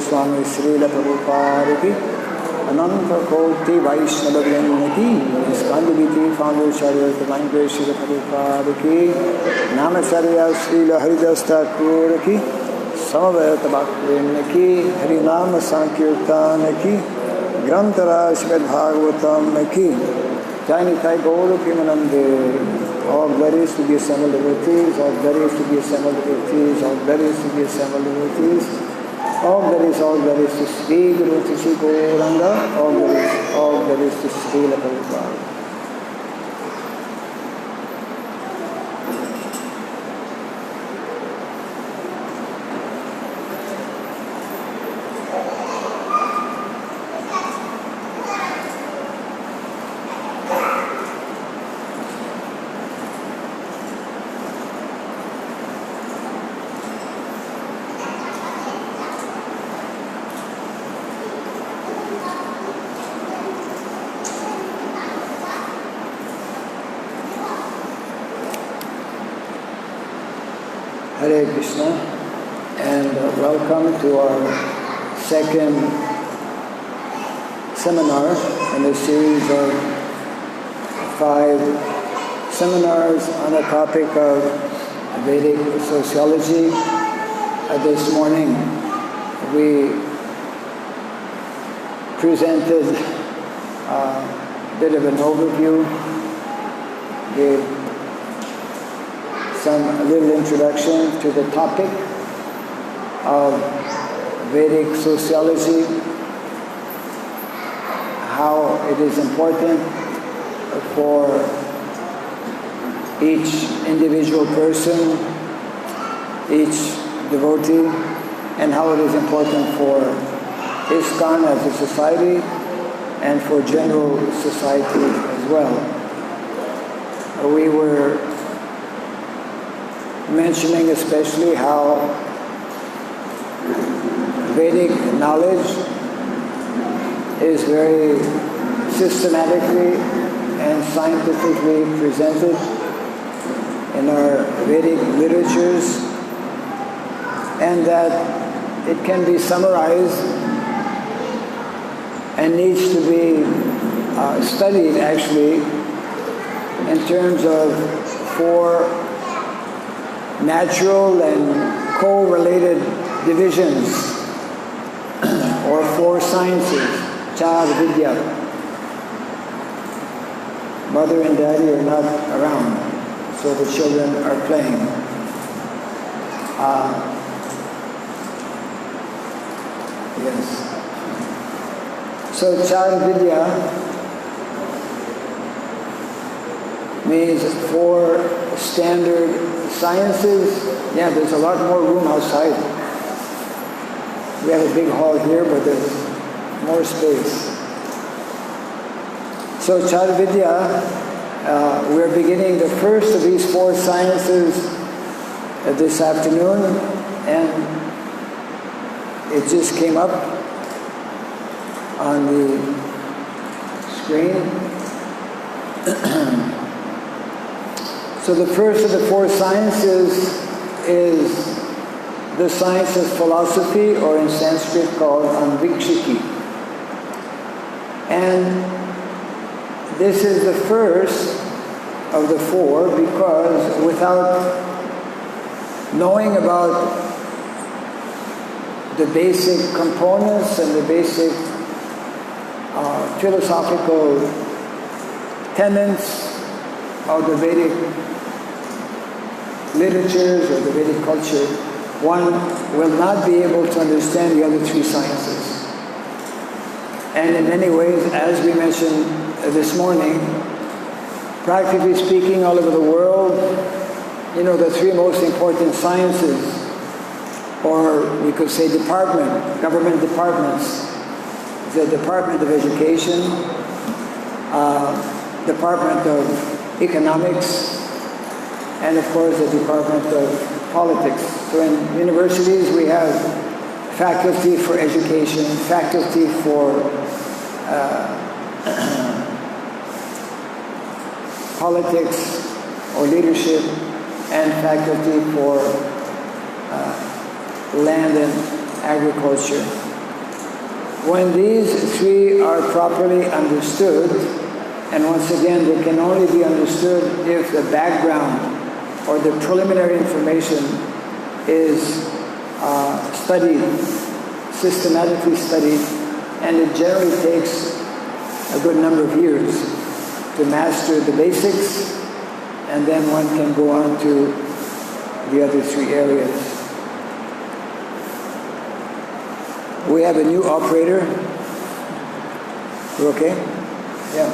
Swami Srila Prabhupada ki Ananta Koti Vaishnava Vrinda ki Skandaviti Founder Charya Divine Grace Srila Prabhupada ki Namacharya Srila Haridas Thakur ki Samaveta Bhakti Vrinda ki Harinama Sankirtana ki Grantaraj Srimad Bhagavatam ki Jai Gaura Premanande. All glories to be assembled devotees, all glories to be assembled devotees, all glories to be assembled devotees. All glories to Sri Guru Tishi Gauranga, all glories to Srila Prabhupada. Hare Krishna, and welcome to our second seminar in a series of 5 seminars on the topic of Vedic sociology. This morning we presented a bit of an overview, gave a little introduction to the topic of Vedic sociology, how it is important for each individual person, each devotee, and how it is important for ISKCON as a society and for general society as well. We were mentioning especially how Vedic knowledge is very systematically and scientifically presented in our Vedic literatures, and that it can be summarized and needs to be studied actually in terms of 4 natural and co-related divisions or 4 sciences. Char Vidya. Mother and daddy are not around, so the children are playing. Yes. So Char Vidya means 4 standard sciences. Yeah, there's a lot more room outside. We have a big hall here, but there's more space. So Char Vidya, we're beginning the first of these 4 sciences this afternoon, and it just came up on the screen. So the first of the 4 sciences is the science of philosophy, or in Sanskrit called Anvikshiki. And this is the first of the 4 because without knowing about the basic components and the basic philosophical tenets of the Vedic literatures or the Vedic culture, one will not be able to understand the other 3 sciences. And in many ways, as we mentioned this morning, practically speaking, all over the world, the 3 most important sciences, or we could say government departments, the Department of Education, Department of Economics, and of course the Department of Politics. So in universities we have faculty for education, faculty for politics or leadership, and faculty for land and agriculture. When these 3 are properly understood, and once again they can only be understood if the background or the preliminary information is studied, systematically studied, and it generally takes a good number of years to master the basics, and then one can go on to the other 3 areas. We have a new operator. You okay? Yeah.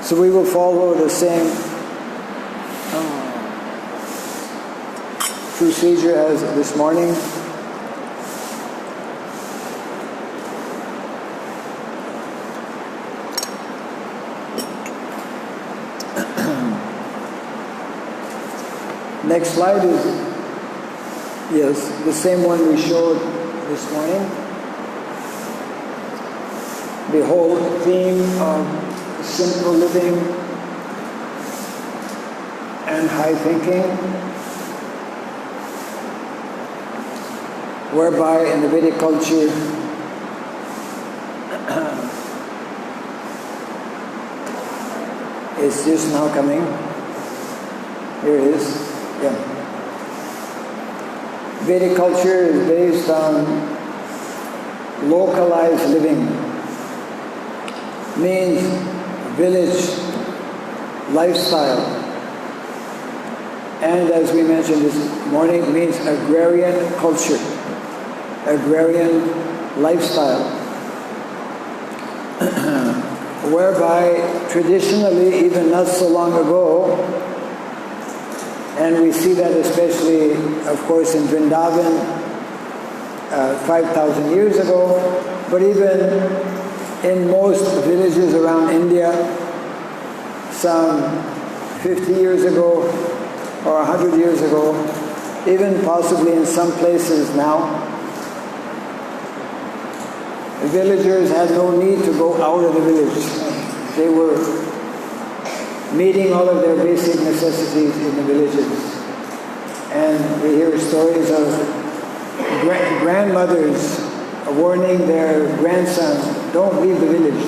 So we will follow the same procedure as this morning. Next slide is, yes, the same one we showed this morning. The whole theme of simple living and high thinking, whereby in the Vedic culture it's just now coming. Here it is. Yeah. Vedic culture is based on localized living. Means village lifestyle. And as we mentioned this morning, it means agrarian culture, agrarian lifestyle, whereby traditionally, even not so long ago, And we see that especially, of course, in Vrindavan 5,000 years ago, but even in most villages around India some 50 years ago or 100 years ago, even possibly in some places now, villagers had no need to go out of the village. They were meeting all of their basic necessities in the villages. And we hear stories of grandmothers warning their grandsons, don't leave the village.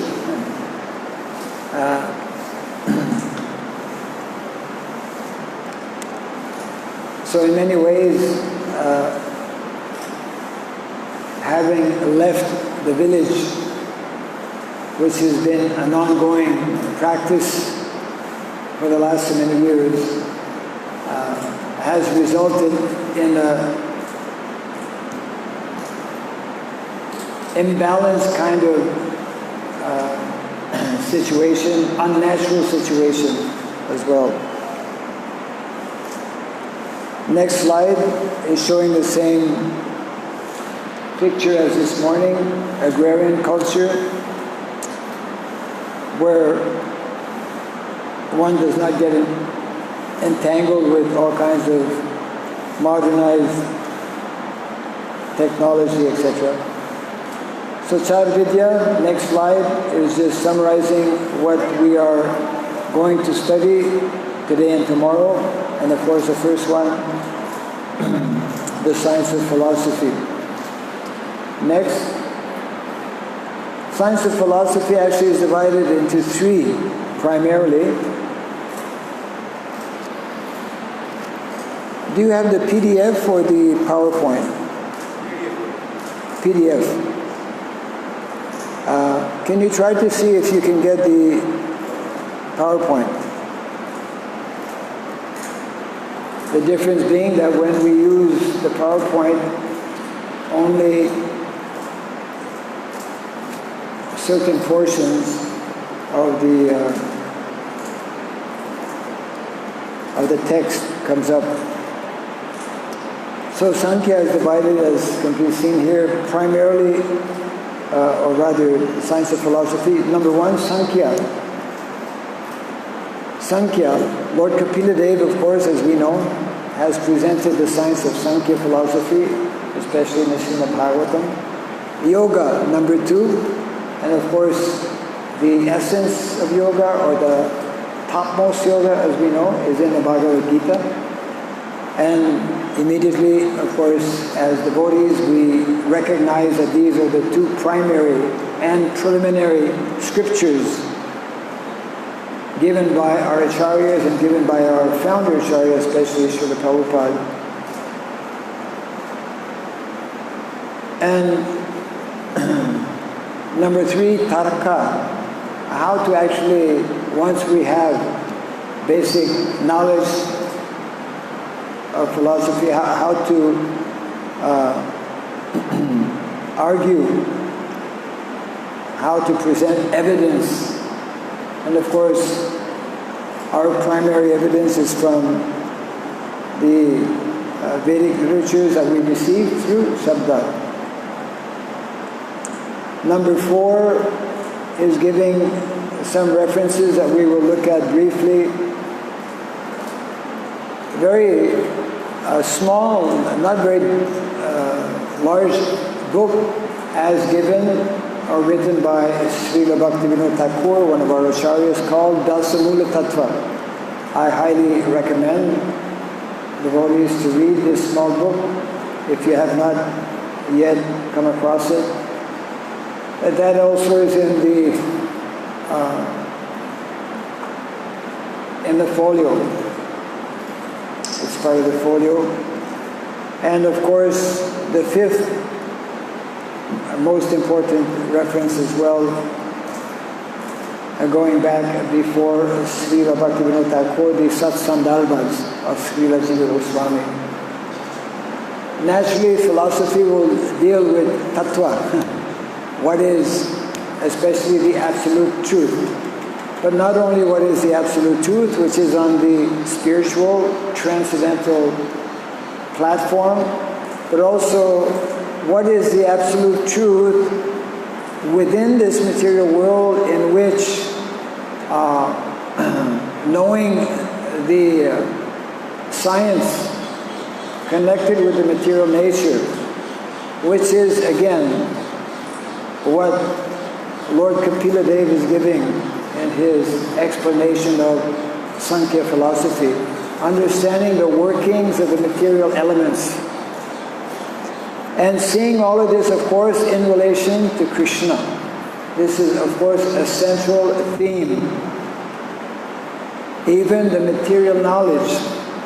So in many ways, having left the village, which has been an ongoing practice for the last so many years, has resulted in a imbalanced kind of situation, unnatural situation as well. Next slide is showing the same picture as this morning, agrarian culture, where one does not get entangled with all kinds of modernized technology, etc. So Char Vidya, next slide, is just summarizing what we are going to study today and tomorrow. And of course the first one, the science of philosophy. Next, science of philosophy actually is divided into three primarily. Do you have the PDF or the PowerPoint? PDF. Can you try to see if you can get the PowerPoint? The difference being that when we use the PowerPoint, only certain portions of the text comes up. So Sankhya is divided, as can be seen here, primarily, or rather, science of philosophy. Number one, Sankhya. Sankhya, Lord Kapila Dev, of course, as we know, has presented the science of Sankhya philosophy, especially in the Srimad Bhagavatam. Yoga, number two, and of course, the essence of yoga, or the topmost yoga, as we know, is in the Bhagavad Gita. And immediately, of course, as devotees, we recognize that these are the two primary and preliminary scriptures given by our acharyas and given by our founder acharya, especially Srila Prabhupada. And number three, tarka. How to actually, once we have basic knowledge of philosophy, how to argue, how to present evidence. And of course, our primary evidence is from the Vedic literatures that we receive through Shabda. Number four is giving some references that we will look at briefly. Very small, not very large book as given or written by Srila Bhaktivinoda Thakur, one of our acharyas, called Dasamula Tattva. I highly recommend devotees to read this small book if you have not yet come across it. That also is in the folio. It's part of the folio. And of course, the fifth most important reference as well, going back before Srila Bhaktivinoda Thakur, the Satsandarbhas of Srila Jiva Goswami. Naturally, philosophy will deal with tattva, what is especially the absolute truth. but not only what is the absolute truth, which is on the spiritual, transcendental platform, but also what is the absolute truth within this material world in which knowing the science connected with the material nature, which is again what Lord Kapila Dev is giving in his explanation of Sankhya philosophy, understanding the workings of the material elements, and seeing all of this, of course, in relation to Krishna. This is, of course, a central theme. Even the material knowledge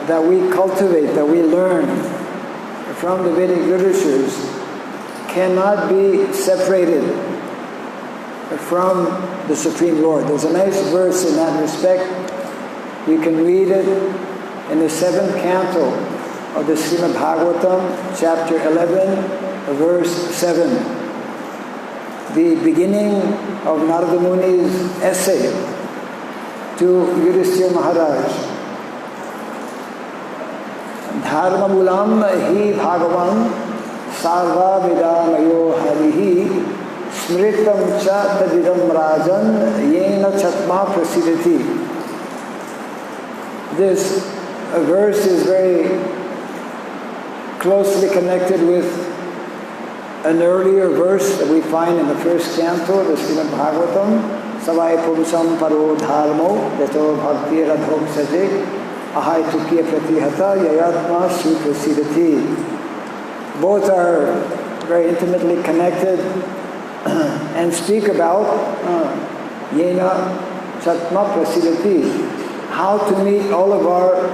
that we cultivate, that we learn from the Vedic literatures, cannot be separated from the Supreme Lord. There's a nice verse in that respect. You can read it in the 7th canto of the Srimad Bhagavatam, chapter 11, verse 7. The beginning of Narada Muni's essay to Yudhishthira Maharaj. Dharma mulam hi bhagavan sarva vidamayo harihi smritam cha tadidam rajan yena chatma prasidati. This verse is very closely connected with an earlier verse that we find in the 1st canto of the Srimad Bhagavatam, Savai Pumsam Paro Dharmo Yato Bhakti Radhok Saje Ahai Tukiya Pratihata Yayatma Suprasidati. Both are very intimately connected and speak about Yena Chatma Prasidati, how to meet all of our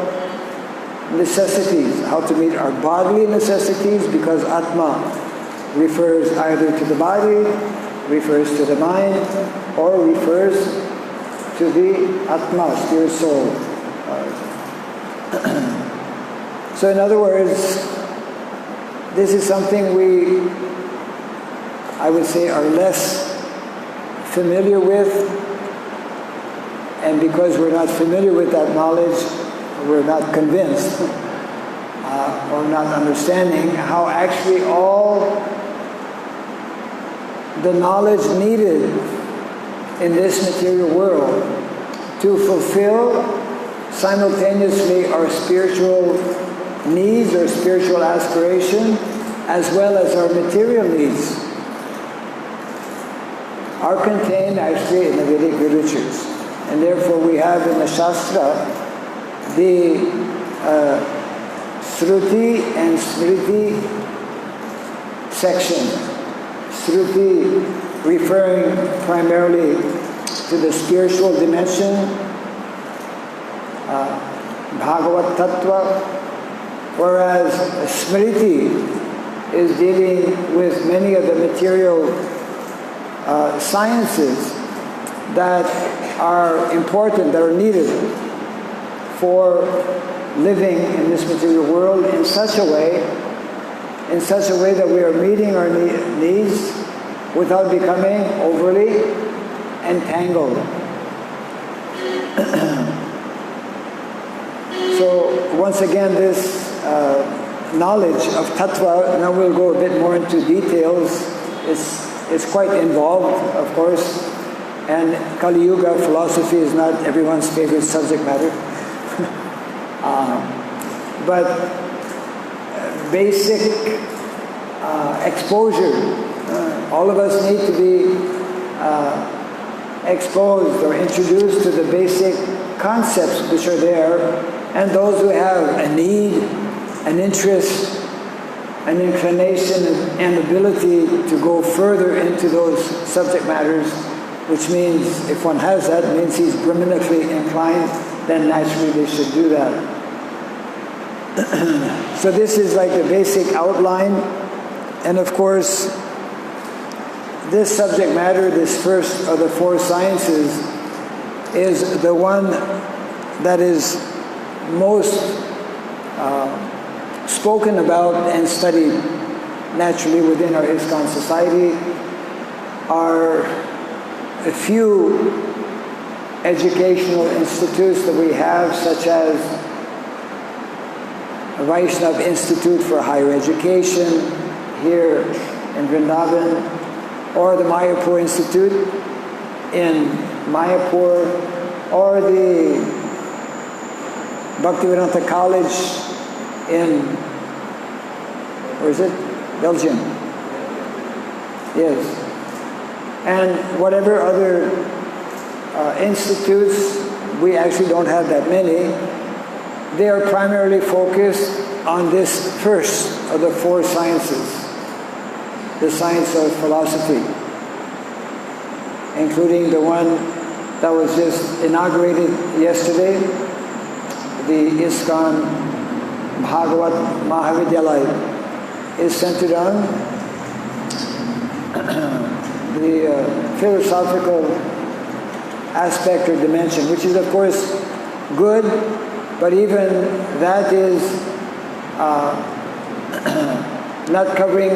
necessities, how to meet our bodily necessities, because Atma refers either to the body, refers to the mind, or refers to the Atma, spirit soul. So in other words, this is something we, I would say, are less familiar with, and because we're not familiar with that knowledge, we're not convinced or not understanding how actually all the knowledge needed in this material world to fulfill simultaneously our spiritual needs, our spiritual aspiration, as well as our material needs, are contained actually in the Vedic literatures. And therefore we have in the Shastra the Shruti and Smriti section. Shruti referring primarily to the spiritual dimension, Bhagavat Tattva, whereas Smriti is dealing with many of the material sciences that are important, that are needed for living in this material world in such a way that we are meeting our needs without becoming overly entangled. So once again, this knowledge of tattva, now we'll go a bit more into details. It's quite involved, of course, and Kali Yuga philosophy is not everyone's favorite subject matter. But basic exposure, all of us need to be exposed or introduced to the basic concepts which are there, and those who have a need, an interest, an inclination and ability to go further into those subject matters, which means if one has that, it means he's Brahmanically inclined, then naturally they should do that. So this is like the basic outline, and of course this subject matter, this first of the 4 sciences, is the one that is most spoken about and studied naturally within our ISKCON society. Are a few educational institutes that we have, such as Vaishnav Institute for Higher Education here in Vrindavan, or the Mayapur Institute in Mayapur, or the Bhaktivedanta College in, where is it? Belgium. Yes. And whatever other institutes, we actually don't have that many. They are primarily focused on this first of the four sciences, the science of philosophy, including the one that was just inaugurated yesterday, the ISKCON Bhagavat Mahavidyalaya is centered on the philosophical aspect or dimension, which is of course good, but even that is not covering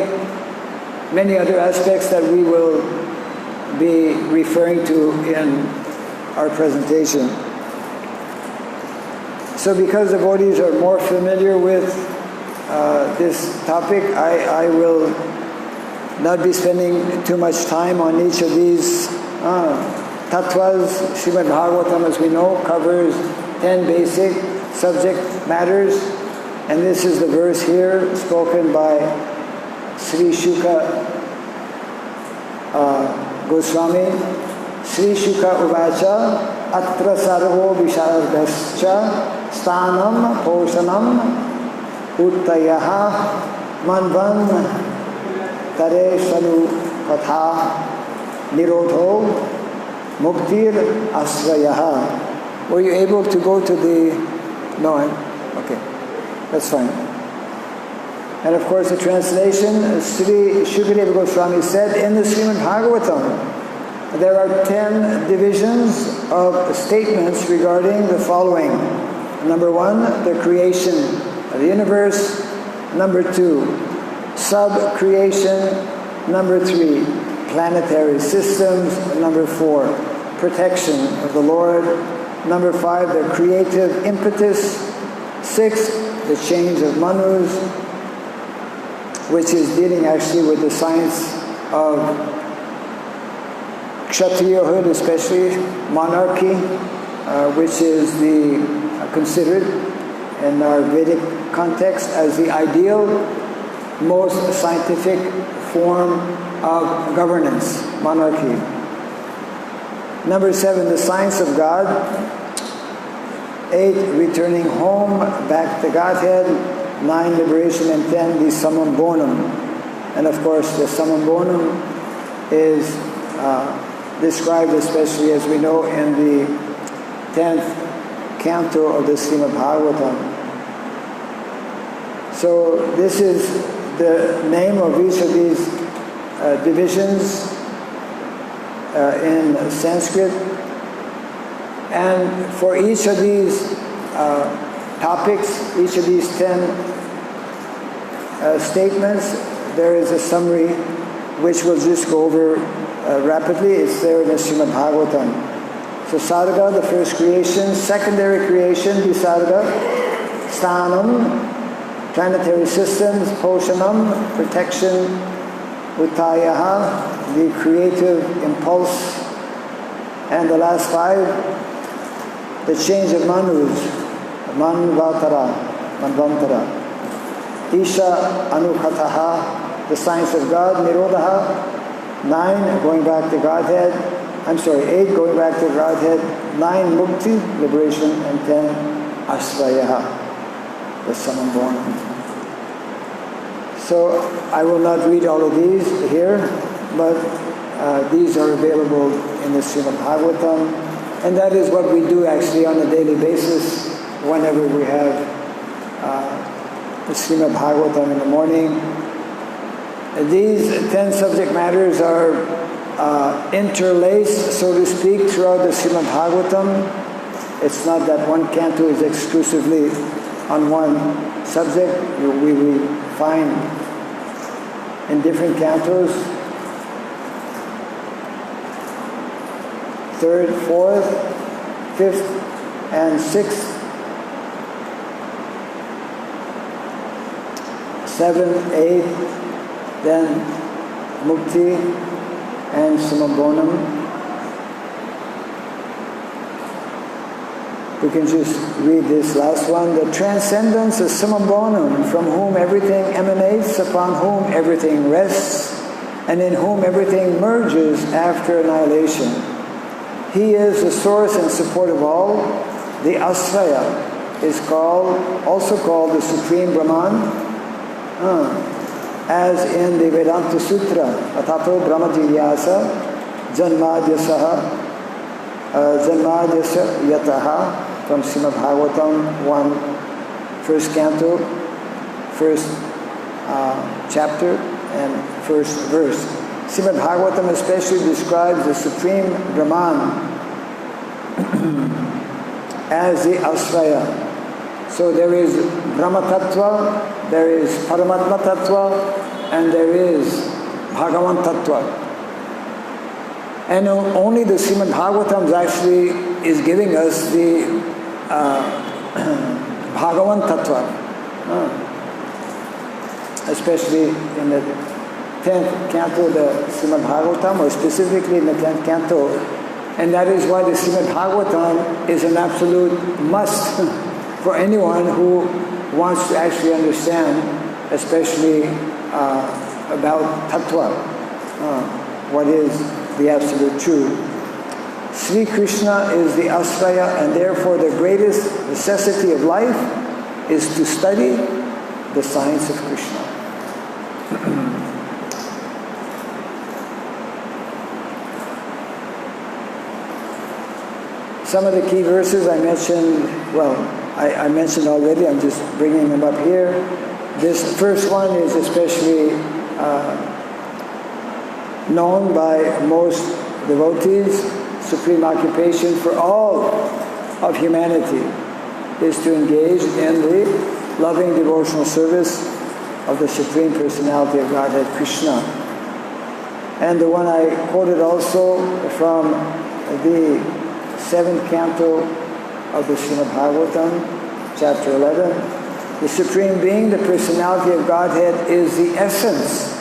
many other aspects that we will be referring to in our presentation. So because the devotees are more familiar with this topic, I will not be spending too much time on each of these tattvas. Srimad Bhagavatam, as we know, covers 10 basic subject matters, and this is the verse here spoken by Sri Shuka Goswami. Sri Shuka Uvacha Atra Sarvo Vishardascha Stanam Poshanam Uttayaha Manvan Tare Shalu Katha Nirodho Muktir Asrayaha. Were you able to go to the... No, okay, that's fine. And of course the translation, Sri Shukadeva Goswami said, in the Srimad Bhagavatam, there are 10 divisions of statements regarding the following. Number 1, the creation of the universe. Number 2, sub-creation. Number 3, planetary systems. Number 4, protection of the Lord. Number 5, the creative impetus. 6, the change of manus, which is dealing actually with the science of Kshatriyahood, especially monarchy, which is considered in our Vedic context as the ideal, most scientific form of governance, monarchy. Number 7, the science of God. 8, returning home, back to Godhead. 9, liberation. And 10, the summum bonum. And of course, the summum bonum is described, especially as we know, in the 10th canto of the Srimad Bhagavatam. So this is the name of each of these divisions in Sanskrit. And for each of these topics, each of these 10 statements, there is a summary which we'll just go over rapidly. It's there in the Srimad Bhagavatam. So Sarga, the first creation. Secondary creation, Visarga. Sthanam, planetary systems. Poshanam, protection. Uttayaha, the creative impulse. And the last 5, the change of manus. Manvantara. Isha Anukataha, the science of God. Nirodha. 9, going back to Godhead. 8, going back to Godhead. 9, Mukti, liberation. And 10, Asrayaha, the summum bonum. So I will not read all of these here, but these are available in the Srimad Bhagavatam. And that is what we do actually on a daily basis whenever we have the Srimad Bhagavatam in the morning. These 10 subject matters are interlaced, so to speak, throughout the Srimad Bhagavatam. It's not that one canto is exclusively on one subject. We find in different cantos, 3rd, 4th, 5th and 6th, 7th, 8th, then Mukti and Samabonam. We can just read this last one. The transcendence is Samabonam, from whom everything emanates, upon whom everything rests, and in whom everything merges after annihilation. He is the source and support of all. The Asraya is also called the Supreme Brahman, as in the Vedanta Sutra, Atato Brahma Jigyasa Janmadyasaha Yataha, from Srimad Bhagavatam 1, first canto, first chapter, and first verse. Srimad Bhagavatam especially describes the Supreme Brahman as the Asraya. So there is Brahma Tattva, there is Paramatma Tattva, and there is Bhagavan Tattva. And only the Srimad Bhagavatam actually is giving us the Bhagavan Tattva, especially in the 10th canto of the Srimad Bhagavatam, or specifically in the 10th canto. And that is why the Srimad Bhagavatam is an absolute must for anyone who wants to actually understand, especially about Tattva, what is the absolute truth. Sri Krishna is the Asraya, and therefore the greatest necessity of life is to study the science of Krishna. Some of the key verses I mentioned, I mentioned already, I'm just bringing them up here. This first one is especially known by most devotees. Supreme occupation for all of humanity is to engage in the loving devotional service of the Supreme Personality of Godhead, Krishna. And the one I quoted also from the 7th canto of the Srimad Bhagavatam, chapter 11, the Supreme Being, the Personality of Godhead, is the essence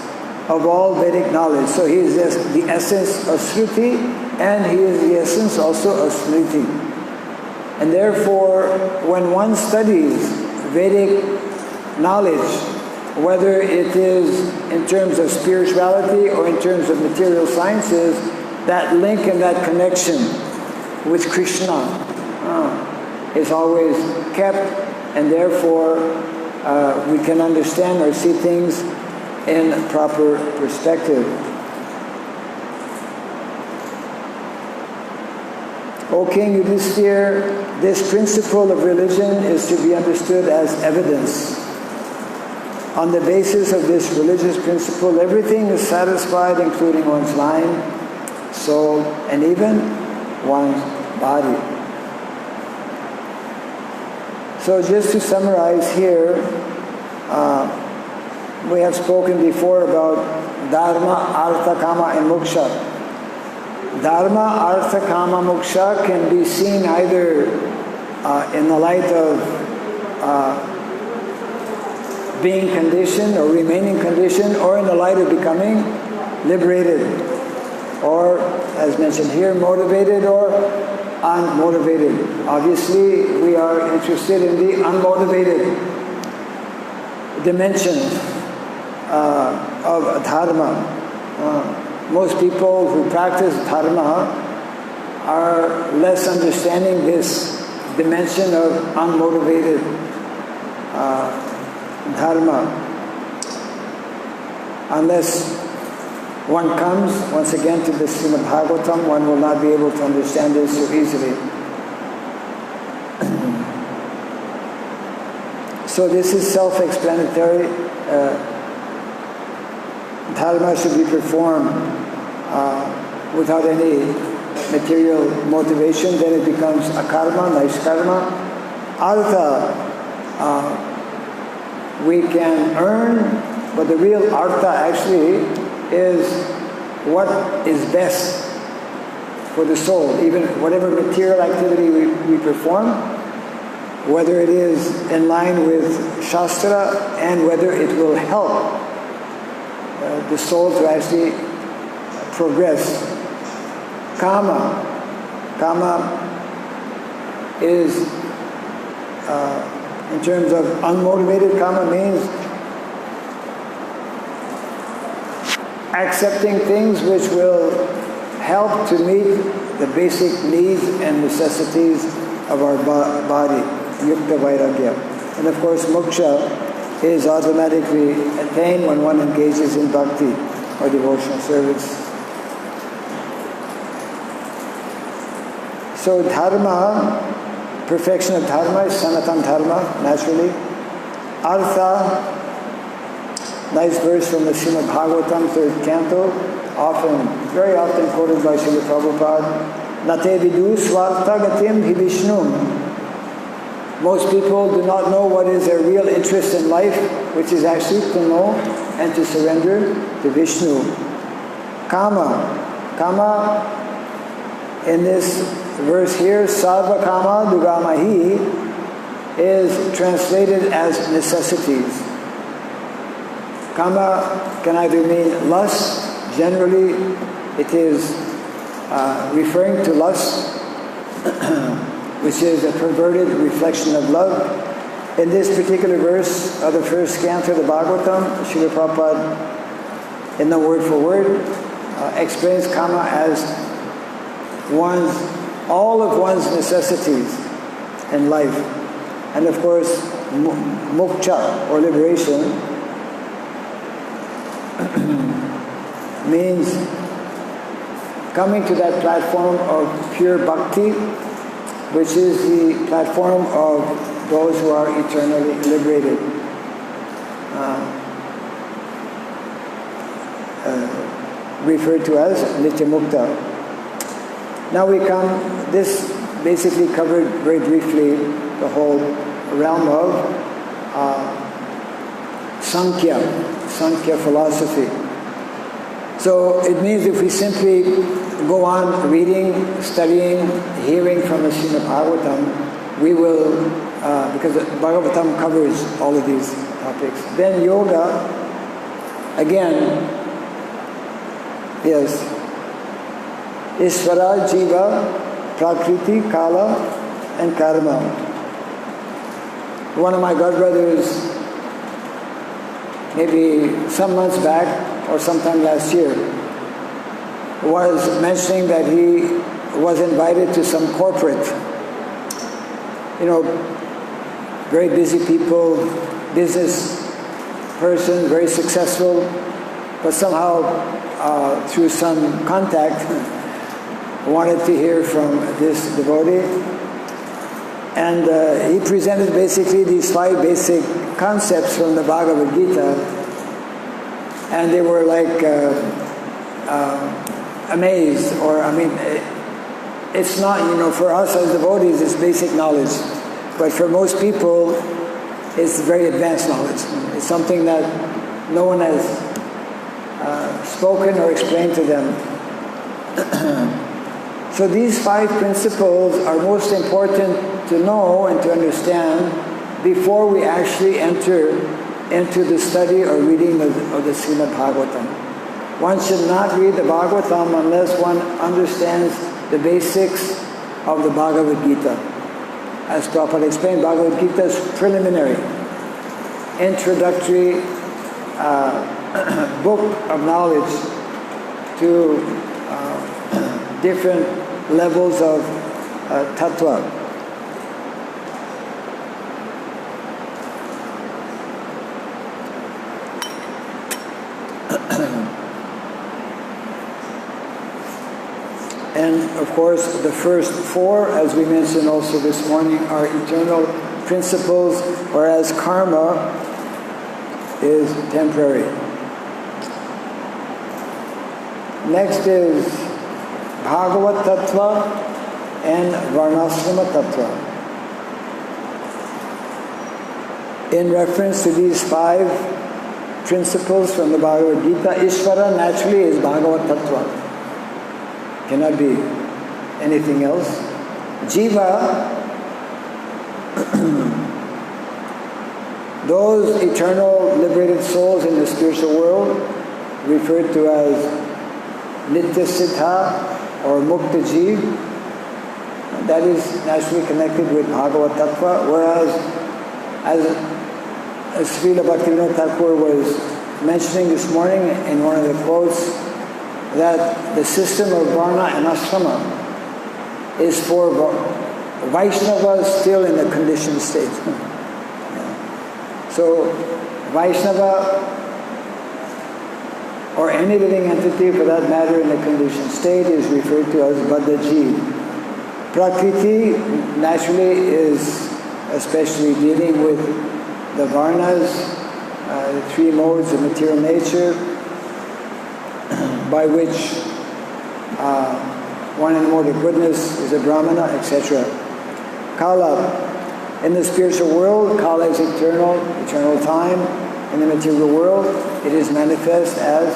of all Vedic knowledge. So he is the essence of Shruti, and he is the essence also of Smriti. And therefore, when one studies Vedic knowledge, whether it is in terms of spirituality or in terms of material sciences, that link and that connection with Krishna is always kept, and therefore we can understand or see things in proper perspective. O King Yudhisthira, this principle of religion is to be understood as evidence. On the basis of this religious principle, everything is satisfied, including one's mind, soul, and even one's body. So just to summarize here, we have spoken before about Dharma, Artha, Kama, and Moksha. Dharma, Artha, Kama, Moksha can be seen either in the light of being conditioned or remaining conditioned, or in the light of becoming liberated, or, as mentioned here, motivated or unmotivated. Obviously, we are interested in the unmotivated dimension of dharma. Most people who practice dharma are less understanding this dimension of unmotivated dharma. Unless one comes, once again, to the Srimad Bhagavatam, one will not be able to understand this so easily. So this is self-explanatory. Dharma should be performed without any material motivation. Then it becomes akarma, naishkarma. Artha, we can earn, but the real artha actually is what is best for the soul. Even whatever material activity we perform, whether it is in line with Shastra and whether it will help the soul to actually progress. Kama is, in terms of unmotivated kama, means accepting things which will help to meet the basic needs and necessities of our body, yukta vairagya. And of course, moksha is automatically attained when one engages in bhakti or devotional service. So dharma, perfection of dharma is sanatana dharma, naturally. Artha, nice verse from the Srimad Bhagavatam, 3rd canto, very often quoted by Srila Prabhupada. Nate vidu swartha gatim hi Vishnum. Most people do not know what is their real interest in life, which is actually to know and to surrender to Vishnu. Kama, in this verse here, sarva kama dugamahi, is translated as necessities. Kama can either mean lust. Generally, it is referring to lust, which is a perverted reflection of love. In this particular verse of the 1st canto of the Bhagavatam, Srila Prabhupada, in the word for word, explains kama as all of one's necessities in life. And of course, moksha, or liberation, means coming to that platform of pure bhakti, which is the platform of those who are eternally liberated. Referred to as Nitya Mukta. Now we come, this basically covered very briefly the whole realm of Sankhya philosophy. So it means if we simply go on reading, studying, hearing from the Srimad Bhagavatam, we will, because the Bhagavatam covers all of these topics. Then yoga, again, yes, Ishvara, Jiva, Prakriti, Kala, and Karma. One of my godbrothers, maybe some months back or sometime last year, was mentioning that he was invited to some corporate, very busy people, business person, very successful, but somehow through some contact wanted to hear from this devotee. And he presented basically these 5 basic concepts from the Bhagavad Gita, and they were like amazed, or it's not, for us as devotees, it's basic knowledge, but for most people, it's very advanced knowledge. It's something that no one has spoken or explained to them. So these 5 principles are most important to know and to understand before we actually enter into the study or reading of the Srimad Bhagavatam. One should not read the Bhagavatam unless one understands the basics of the Bhagavad Gita. As Prabhupada explained, Bhagavad Gita is preliminary, introductory book of knowledge to different levels of tattva. And of course, the first 4, as we mentioned also this morning, are eternal principles, whereas karma is temporary. Next is Bhagavat Tattva and Varnasrama Tattva. In reference to these 5 principles from the Bhagavad Gita, Ishvara naturally is Bhagavat Tattva. Cannot be. anything else. Jiva, those eternal liberated souls in the spiritual world, referred to as Nitya Siddha or Mukta Jeev, that is naturally connected with Bhagavad Tattva, whereas as Srila Bhaktivinoda Thakur was mentioning this morning in one of the quotes, that the system of Varna and Ashrama is for Vaishnavas still in the conditioned state. So Vaishnava, or any living entity for that matter in the conditioned state, is referred to as Baddha Jeev. Prakriti naturally is especially dealing with the Varnas, the three modes of material nature, by which one and more to goodness is a Brahmana, etc. Kala, in the spiritual world, Kala is eternal time. In the material world, it is manifest as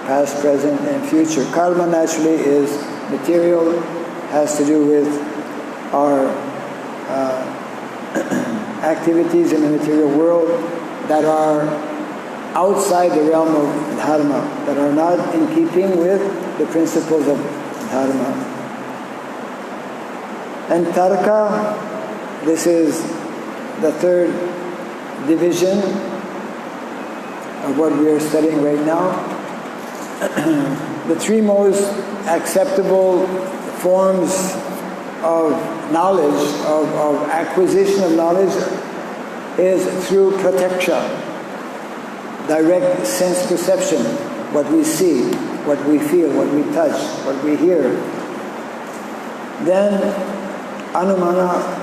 past, present, and future. Karma naturally is material, has to do with our activities in the material world that are outside the realm of dharma, that are not in keeping with the principles of dharma. And Tarka, this is the third division of what we are studying right now. The three most acceptable forms of knowledge, of acquisition of knowledge, is through pratyaksha, direct sense perception, what we see, what we feel, what we touch, what we hear. Then anumana,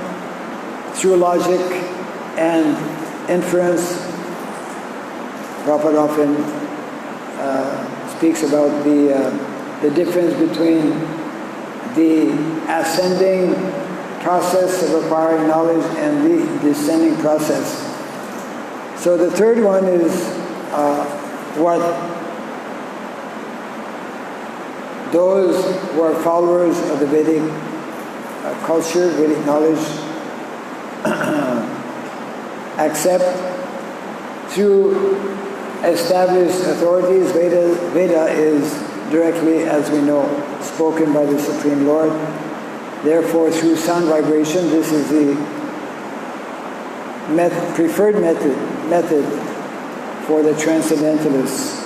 through logic and inference. Prabhupada often speaks about the difference between the ascending process of acquiring knowledge and the descending process. So the third one is what those who are followers of the Vedic culture, Vedic knowledge, accept through established authorities. Veda is directly, as we know, spoken by the Supreme Lord. Therefore, through sound vibration, this is the preferred method for the transcendentalists.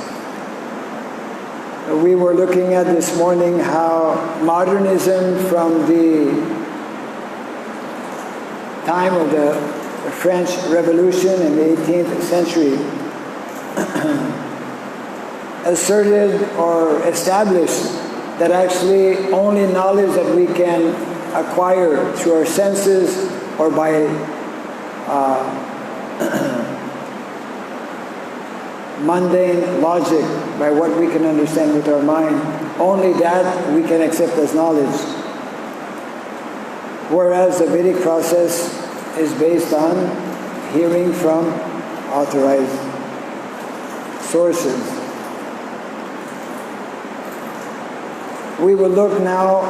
We were looking at this morning how modernism from the time of the French Revolution in the 18th century asserted or established that actually only knowledge that we can acquire through our senses or by mundane logic, by what we can understand with our mind, only that we can accept as knowledge. Whereas the Vedic process is based on hearing from authorized sources. We will look now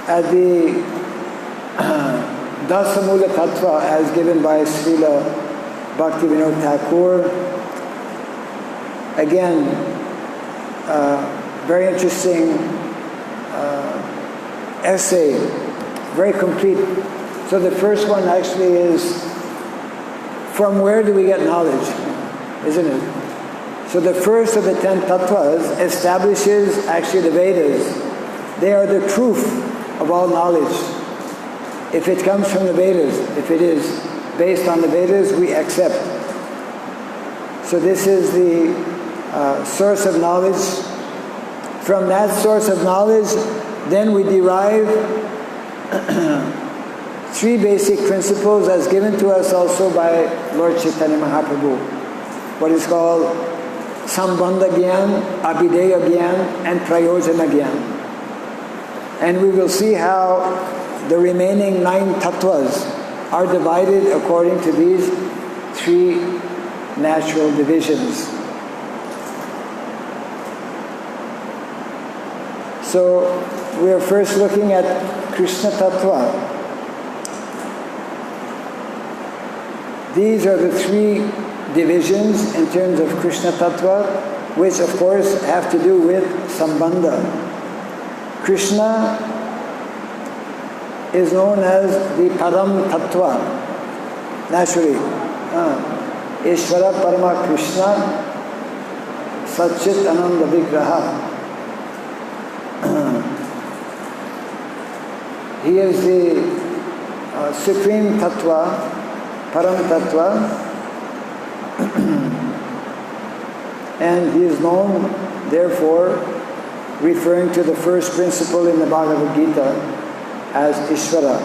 at the Dasamula Tattva as given by Srila Bhaktivinoda Thakur. Again, very interesting essay, very complete. So the first one actually is, from where do we get knowledge, isn't it? So the first of the 10 tattvas establishes actually the Vedas. They are the proof of all knowledge. If it comes from the Vedas, if it is based on the Vedas, we accept. So this is the source of knowledge. From that source of knowledge, then we derive three basic principles as given to us also by Lord Chaitanya Mahaprabhu. What is called Sambandha Gyan, Abhideya Gyan, and Prayojana Gyan. And we will see how the remaining 9 tattvas are divided according to these three natural divisions. So we are first looking at Krishna Tattva. These are the three divisions in terms of Krishna Tattva, which of course have to do with Sambandha. Krishna is known as the Param Tattva, naturally. Ishvara Parama Krishna Satchit Ananda Vigraha. He is the Supreme Tattva, Param Tattva, and he is known, therefore, referring to the first principle in the Bhagavad Gita as Ishvara.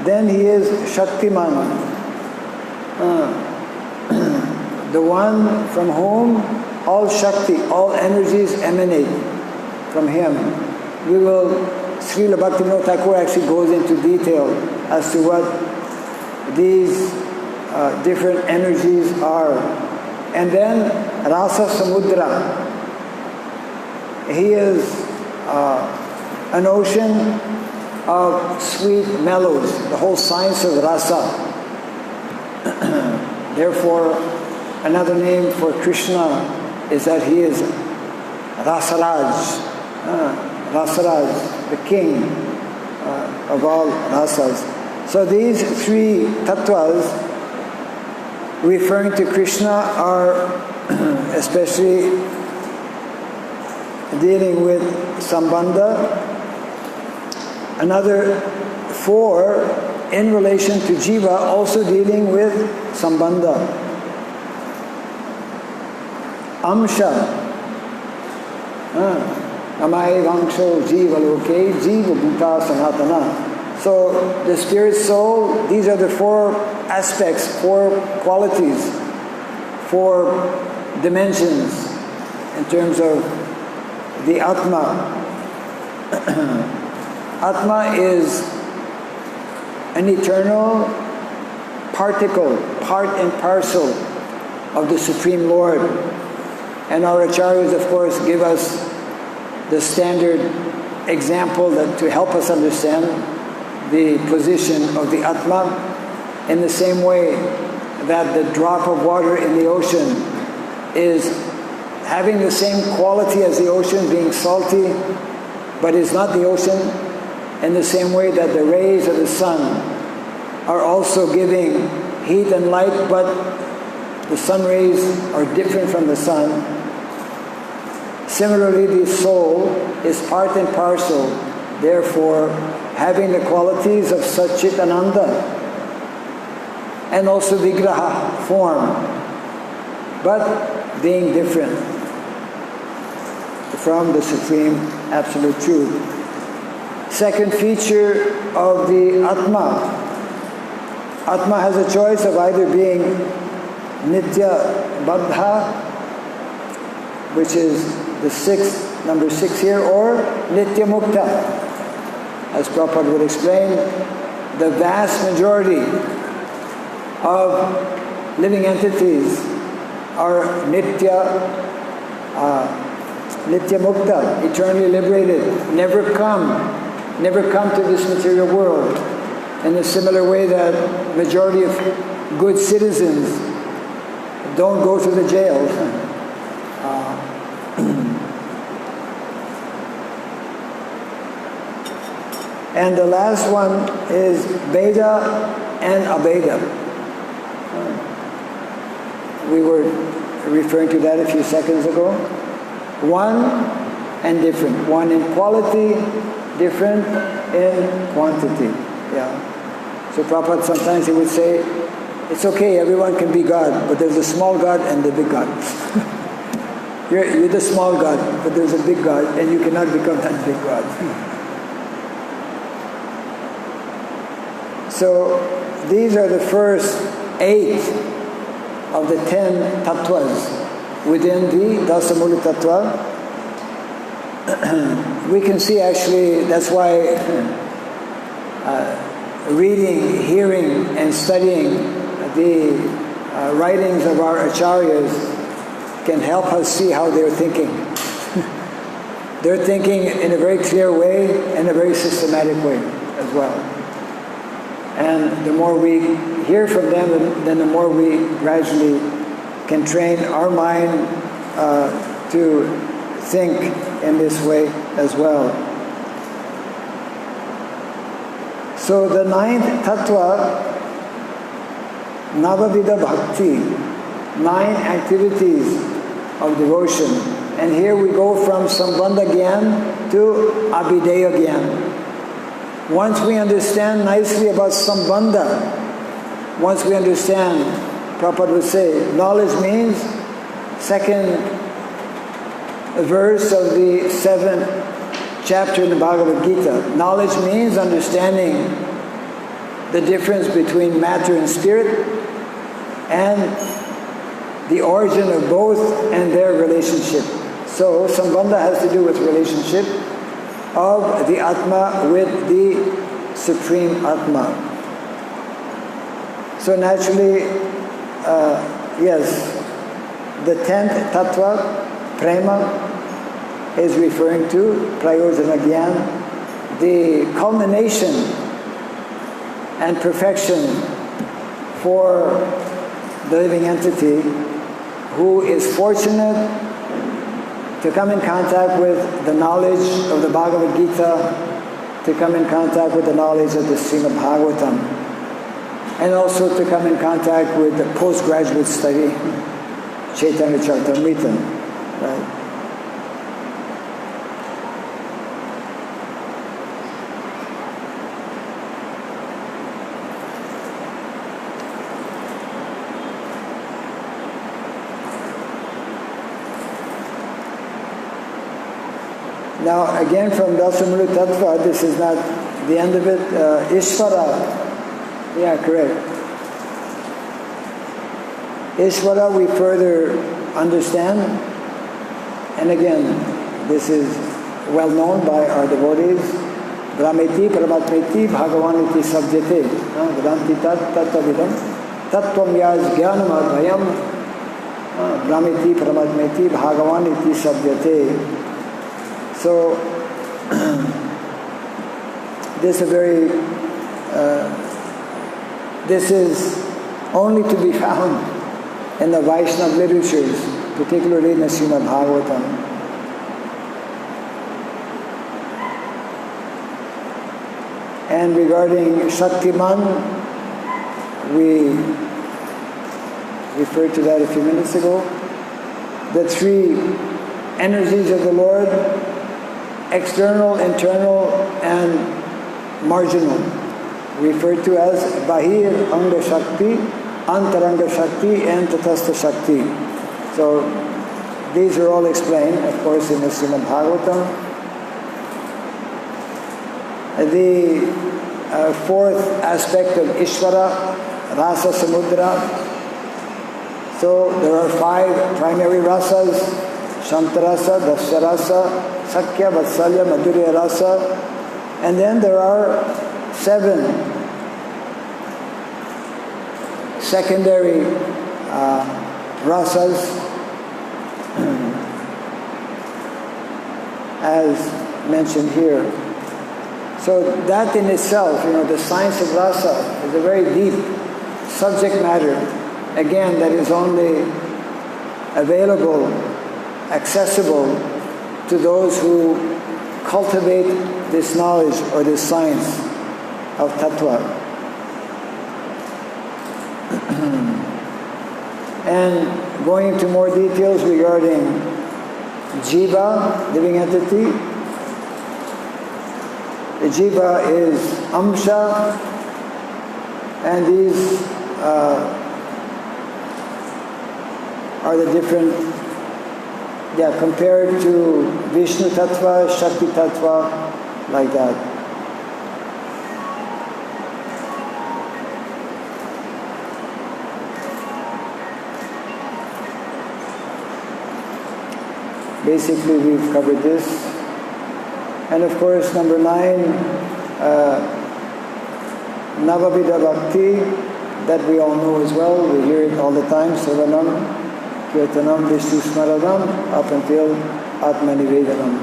Then he is Shaktiman, the one from whom all Shakti, all energies emanate from him. Srila Bhaktivinoda Thakur actually goes into detail as to what these different energies are. And then Rasa Samudra. He is an ocean of sweet mellows, the whole science of rasa. Therefore, another name for Krishna is that he is Rasaraj. Rasaraj, the king of all rasas. So these three tattvas referring to Krishna are especially dealing with Sambandha. Another four in relation to Jiva, also dealing with Sambandha. Amsha. Amai Vangsho Jiva Loke Jiva Bhuta Sanatana. So the spirit soul, these are the four aspects, four qualities, four dimensions in terms of the Atma. Atma is an eternal particle, part and parcel of the Supreme Lord. And our acharyas, of course, give us the standard example that to help us understand the position of the Atma, in the same way that the drop of water in the ocean is having the same quality as the ocean, being salty, but is not the ocean, in the same way that the rays of the sun are also giving heat and light, but the sun rays are different from the sun. Similarly, the soul is part and parcel, therefore having the qualities of Satchit Ananda and also Vigraha, form, but being different from the Supreme Absolute Truth. Second feature of the Atma. Atma has a choice of either being Nitya Baddha, which is the number 6 here, or Nitya Mukta. As Prabhupada would explain, the vast majority of living entities are Nitya Mukta, eternally liberated, never come to this material world. In a similar way that majority of good citizens don't go to the jail. And the last one is Veda and Abeda. We were referring to that a few seconds ago. One and different. One in quality, different in quantity. Yeah. So Prabhupada sometimes he would say, it's okay, everyone can be God, but there's a small God and the big God. You're the small God, but there's a big God, and you cannot become that big God. So these are the first 8 of the 10 tattvas within the Dasamula Tattva. We can see actually, that's why reading, hearing, and studying the writings of our acharyas can help us see how they're thinking. they're thinking in a very clear way, in a very systematic way as well. And the more we hear from them, then the more we gradually can train our mind to think in this way as well. So the ninth tattva, Navavida Bhakti, 9 activities of devotion. And here we go from Sambandha Gyan to Abhideya Gyan. Once we understand nicely about Sambandha, once we understand, Prabhupada would say, knowledge means, second verse of the 7th chapter in the Bhagavad Gita, knowledge means understanding the difference between matter and spirit and the origin of both and their relationship. So Sambandha has to do with relationship of the Atma with the Supreme Atma. So naturally, yes, the 10th tattva, Prema, is referring to Prayojana Gyan, the culmination and perfection for the living entity who is fortunate to come in contact with the knowledge of the Bhagavad Gita, to come in contact with the knowledge of the Srimad Bhagavatam, and also to come in contact with the postgraduate study, Chaitanya Charitamrita. Right? Now, again, from Dasamulu Tattva, this is not the end of it. Ishvara, yeah, correct. Ishvara we further understand, and again, this is well known by our devotees. Brahmeti Paramatmeti Bhagavan iti sabjate. Vedanti tattvavidam tattvam yas jnanam advayam. Brahmeti Paramatmeti Bhagavan iti sabjate. So, this is only to be found in the Vaishnava literatures, particularly in the Srimad Bhagavatam. And regarding Shaktiman, we referred to that a few minutes ago. The 3 energies of the Lord, external, internal, and marginal, referred to as Bahir Anga Shakti, Antaranga Shakti, and Tatastha Shakti. So these are all explained, of course, in the Srimad Bhagavatam. The 4th aspect of Ishvara, Rasa Samudra. So there are 5 primary rasas, Shantarasa, Dasarasa, Sakya, Vatsalya, Madhurya Rasa, and then there are 7 secondary rasas, as mentioned here. So that in itself, the science of rasa is a very deep subject matter, again, that is only available, accessible to those who cultivate this knowledge or this science of tattva. And going into more details regarding jiva, living entity. The jiva is amsha, and these are the different, compared to Vishnu Tattva, Shakti Tattva, like that. Basically, we've covered this. And of course, number 9, Navavida Bhakti, that we all know as well. We hear it all the time, Savanam, Kirtanam, Vishnu Smaranam, up until Atma Nivedanam.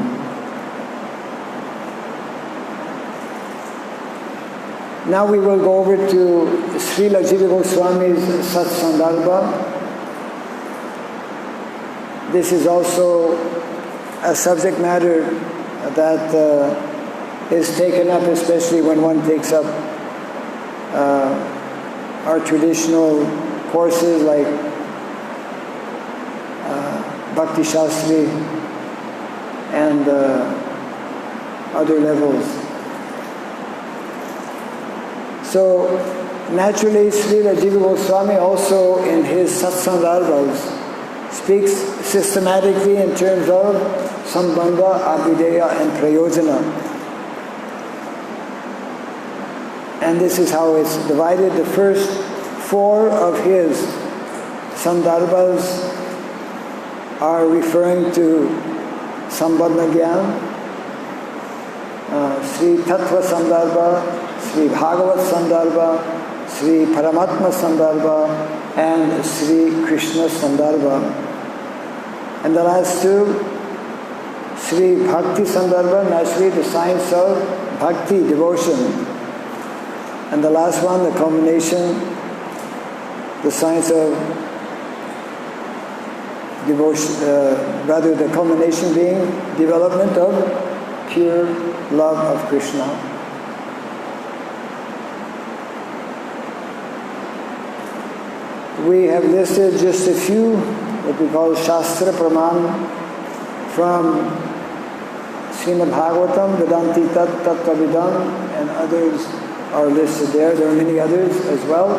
Now we will go over to Srila Jiva Goswami's Satsandarbha. This is also a subject matter that is taken up, especially when one takes up our traditional courses like Bhakti Shastri and other levels. So naturally, Srila Jiva Goswami also in his Satsandarbhas speaks systematically in terms of Sambandha, Abhideya and Prayojana. And this is how it's divided. The first four of his Sandarbhas are referring to Sambandha Gyan, Sri Tattva Sandarbha, Sri Bhagavat Sandarbha, Sri Paramatma Sandarbha, and Sri Krishna Sandarbha. And the last two, Sri Bhakti Sandarbha, naturally the science of Bhakti, devotion. And the last one, the culmination, the science of devotion, rather the culmination being development of pure love of Krishna. We have listed just a few, what we call Shastra Praman, from Srimad Bhagavatam, Vedanti Tattvavidam, and others are listed there. There are many others as well.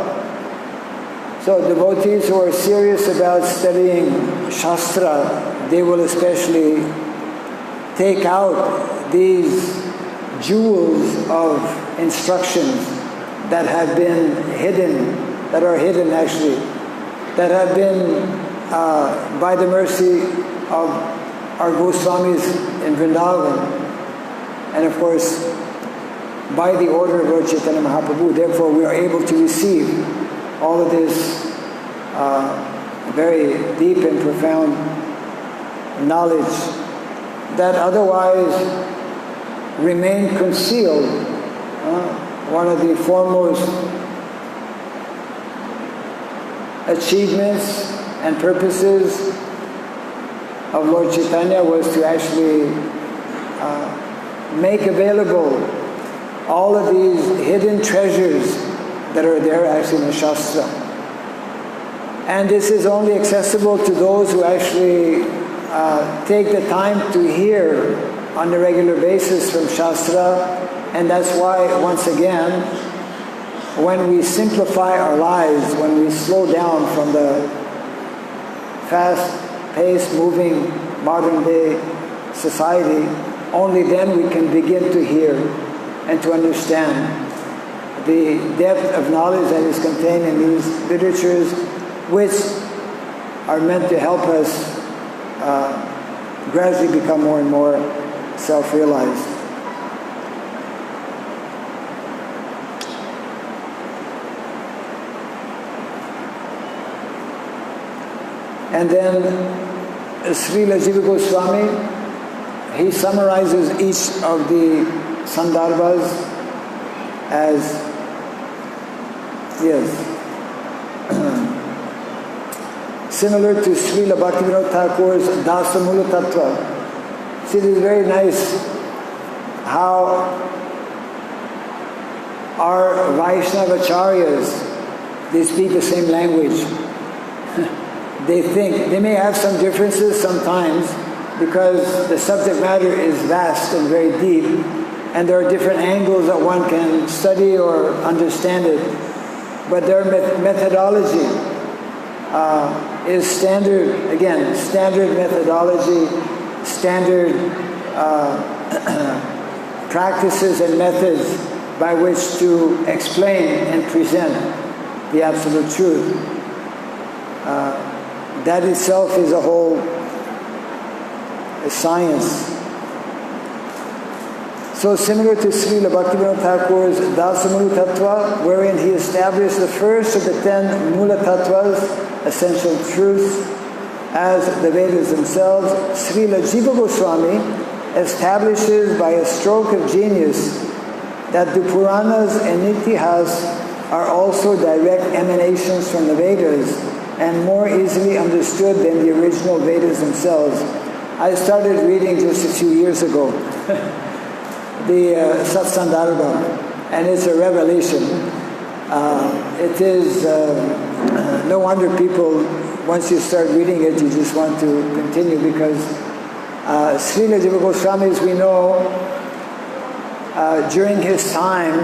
So devotees who are serious about studying Shastra, they will especially take out these jewels of instructions that have been hidden, that are hidden actually, that have been by the mercy of our Goswamis in Vrindavan, and of course by the order of Lord Chaitanya Mahaprabhu. Therefore we are able to receive all of this very deep and profound knowledge that otherwise remained concealed. One of the foremost achievements and purposes of Lord Chaitanya was to actually make available all of these hidden treasures that are there actually in the Shastra. And this is only accessible to those who actually take the time to hear on a regular basis from Shastra. And that's why, once again, when we simplify our lives, when we slow down from the fast-paced, moving, modern-day society, only then we can begin to hear and to understand the depth of knowledge that is contained in these literatures, which are meant to help us gradually become more and more self-realized. And then Srila Jiva Goswami, he summarizes each of the Sandarbhas as, similar to Srila Bhaktivinoda Thakur's Dasamula Tattva. See, it is very nice how our Vaishnavacharyas, they speak the same language. They may have some differences sometimes because the subject matter is vast and very deep, and there are different angles that one can study or understand it. But their methodology is standard, again, standard methodology, standard practices and methods by which to explain and present the absolute truth. That itself is a whole science. So similar to Srila Bhaktivinoda Thakur's Dasamula Tattva, wherein he established the first of the 10 Mula Tattvas, essential truths, as the Vedas themselves, Srila Jiva Goswami establishes by a stroke of genius that the Puranas and Itihas are also direct emanations from the Vedas and more easily understood than the original Vedas themselves. I started reading just a few years ago the Satsandarbha, and it's a revelation. It is no wonder people, once you start reading it, you just want to continue, because Srila Jiva Goswami, as we know, during his time,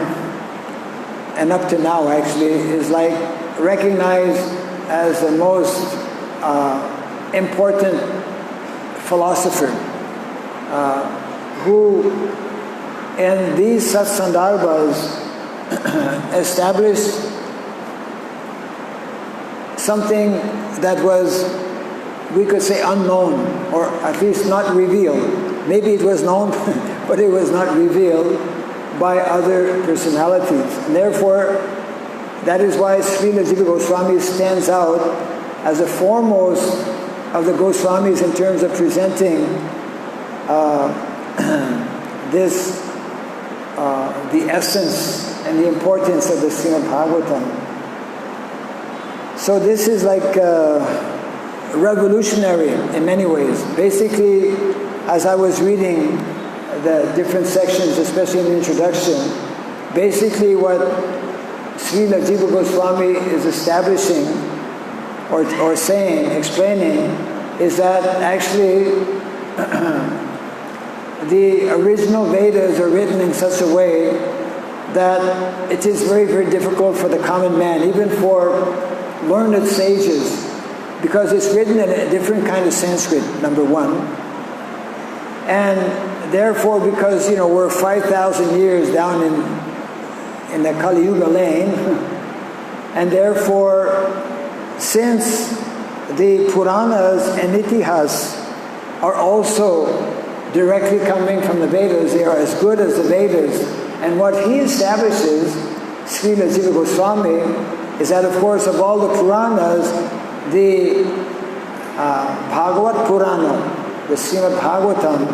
and up to now actually, is like recognized as the most important philosopher who in these Satsandarbhas established something that was, we could say, unknown, or at least not revealed. Maybe it was known, but it was not revealed by other personalities. And therefore, that is why Srila Jiva Goswami stands out as the foremost of the Goswamis in terms of presenting the essence and the importance of the Srimad Bhagavatam. So this is like revolutionary in many ways. Basically, as I was reading the different sections, especially in the introduction, basically what Srila Jiva Goswami is establishing or saying, explaining, is that actually the original Vedas are written in such a way that it is very, very difficult for the common man, even for learned sages, because it's written in a different kind of Sanskrit, number one. And therefore, because, you know, we're 5,000 years down in the Kali Yuga lane, and therefore, since the Puranas and Itihas are also directly coming from the Vedas, they are as good as the Vedas. And what he establishes, Srila Jiva Goswami, is that, of course, of all the Puranas, the Bhagavat Purana, the Srimad Bhagavatam,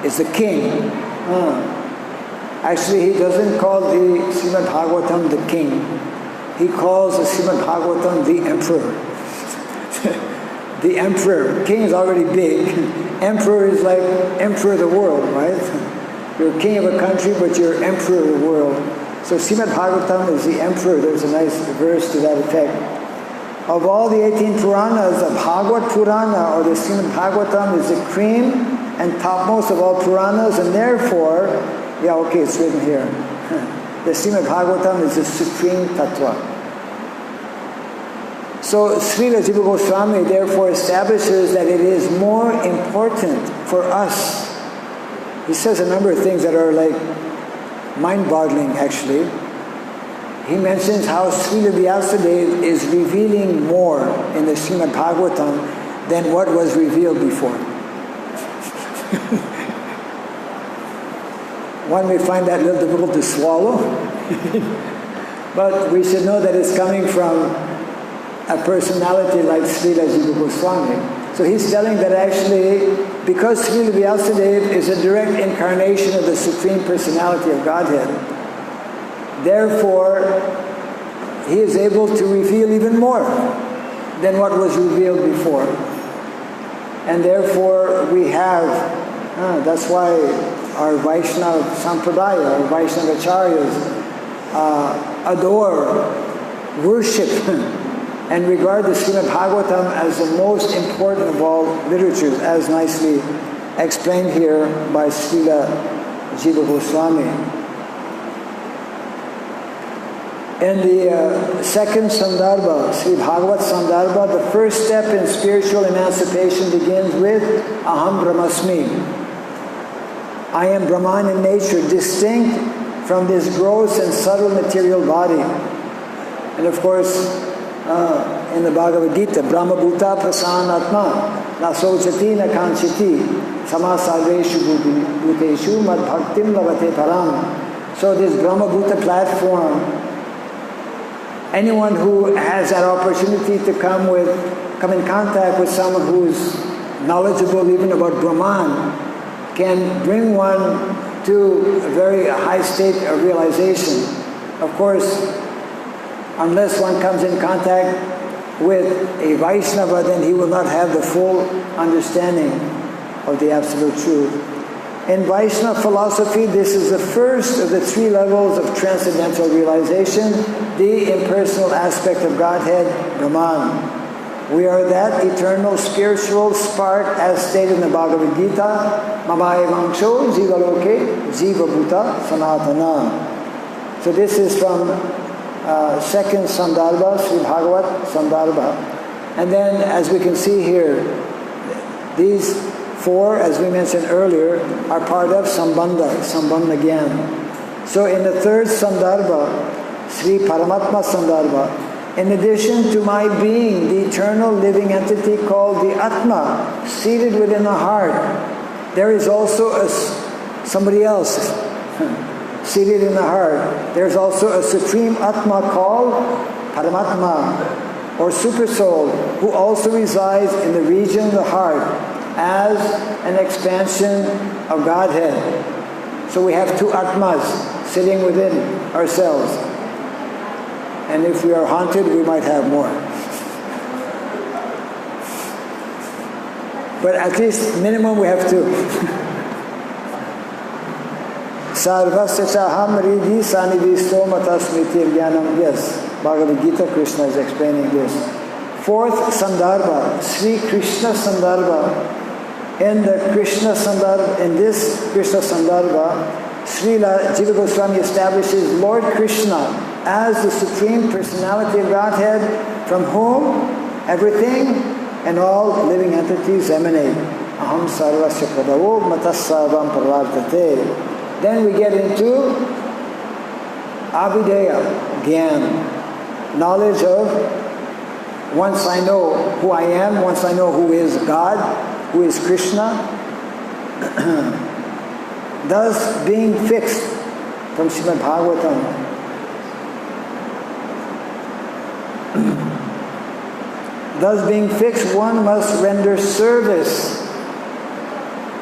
is the king. Actually, he doesn't call the Srimad Bhagavatam the king. He calls the Srimad Bhagavatam the emperor. The emperor. King is already big. Emperor is like emperor of the world, right? You're king of a country, but you're emperor of the world. So Srimad Bhagavatam is the emperor. There's a nice verse to that effect. Of all the 18 Puranas, the Bhagavat Purana, or the Srimad Bhagavatam, is the cream and topmost of all Puranas, and therefore, it's written here. The Srimad Bhagavatam is the supreme tattva. So Srila Jiva Goswami therefore establishes that it is more important for us. He says a number of things that are like mind-boggling, actually. He mentions how Srila Vyasadeva is revealing more in the Srimad Bhagavatam than what was revealed before. One may find that a little difficult to swallow, but we should know that it's coming from a personality like Srila Jiva Goswami. So he's telling that actually, because Srila Vyasadeva is a direct incarnation of the Supreme Personality of Godhead, therefore, he is able to reveal even more than what was revealed before. And therefore, we have, that's why our Vaishnava Sampradaya, our Vaishnava Acharyas, adore, worship, and regard the Srimad Bhagavatam as the most important of all literatures, as nicely explained here by Srila Jiva Goswami. In the second Sandarbha, Sri Bhagavat Sandarbha, the first step in spiritual emancipation begins with Aham Brahmasmi. I am Brahman in nature, distinct from this gross and subtle material body. And of course, in the Bhagavad Gita, Brahma Bhuta Prasanatma, Na Sochati Na Kanchiti, Samasarveshu Bhuteshu Mad Bhaktim Lavate Param. So this Brahma Bhuta platform, anyone who has that opportunity to come in contact with someone who's knowledgeable even about Brahman, can bring one to a very high state of realization. Of course, unless one comes in contact with a Vaishnava, then he will not have the full understanding of the Absolute Truth. In Vaishnava philosophy, this is the first of the three levels of transcendental realization, the impersonal aspect of Godhead, Brahman. We are that eternal spiritual spark as stated in the Bhagavad Gita, Mamaye Vangsho Jiva Loke Jiva Bhuta Sanatana. So this is from second Sandarbha, Sri Bhagavat Sandarbha. And then, as we can see here, these four, as we mentioned earlier, are part of Sambandha Gyan. So in the third Sandarbha, Sri Paramatma Sandarbha, in addition to my being, the eternal living entity called the Atma, seated within the heart, there is also somebody else seated in the heart. There's also a supreme Atma called Paramatma, or Super Soul, who also resides in the region of the heart as an expansion of Godhead. So we have two Atmas sitting within ourselves. And if we are haunted, we might have more. But at least minimum we have two. Sarvasya chaham ridi sanidhisto matasmitir jnanam. Yes, Bhagavad Gita, Krishna is explaining this. Fourth Sandarbha, Sri Krishna Sandarbha. In this Krishna Sandarbha, Srila Jiva Goswami establishes Lord Krishna as the Supreme Personality of Godhead, from whom everything and all living entities emanate. Aham sarvasya pradavo matasarvam pravartate. Then we get into Abhideya, Gyan, knowledge of once I know who I am, once I know who is God, who is Krishna, thus being fixed from Srimad Bhagavatam. Thus being fixed, one must render service.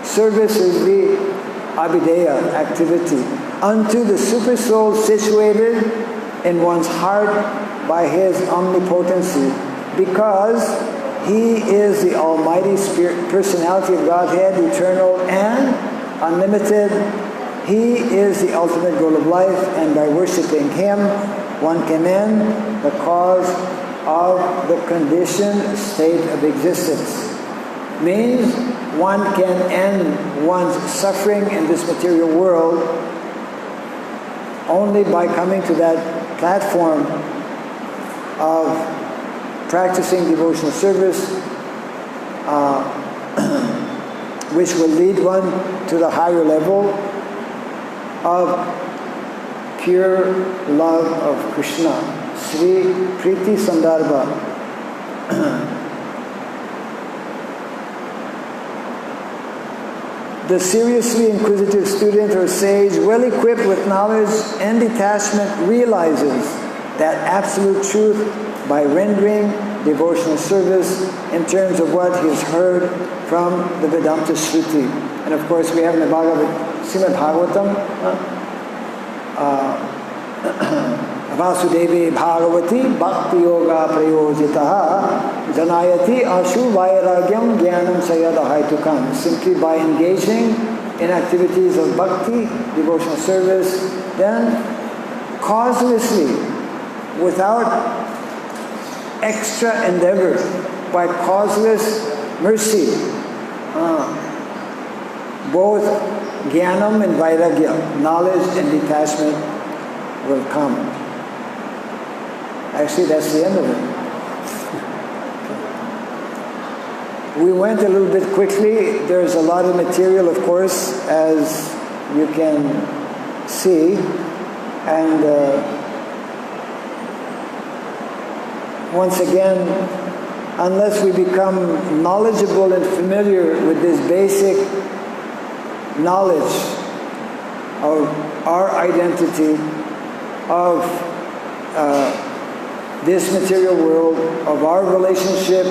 Service is the Abhideya activity unto the Super Soul situated in one's heart by his omnipotency, because he is the Almighty Spirit, Personality of Godhead, eternal and unlimited. He is the ultimate goal of life, and by worshipping him, one can end the cause of the conditioned state of existence. Means one can end one's suffering in this material world only by coming to that platform of practicing devotional service, which will lead one to the higher level of pure love of Krishna. Sri Priti Sandarbha. The seriously inquisitive student or sage, well equipped with knowledge and detachment, realizes that absolute truth by rendering devotional service in terms of what he has heard from the Vedanta Shruti. And of course we have in the Srimad Bhagavatam, Vasudevi Bhagavati Bhakti Yoga Prayojitaha Janayati Ashu Vairagyam Jnanam Sayadahaitukam. Simply by engaging in activities of bhakti, devotional service, then causelessly, without extra endeavor, by causeless mercy, both Jnanam and Vairagya, knowledge and detachment, will come. Actually, that's the end of it. We went a little bit quickly. There's a lot of material, of course, as you can see. And once again, unless we become knowledgeable and familiar with this basic knowledge of our identity, of this material world, of our relationship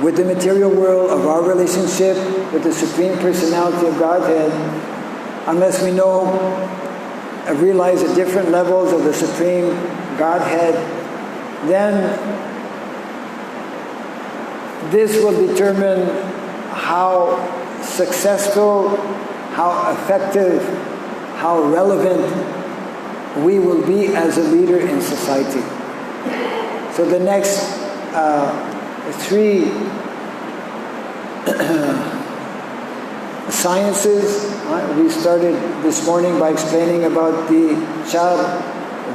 with the material world, of our relationship with the Supreme Personality of Godhead, unless we know and realize the different levels of the Supreme Godhead, then this will determine how successful, how effective, how relevant we will be as a leader in society. So the next three sciences, we started this morning by explaining about the Char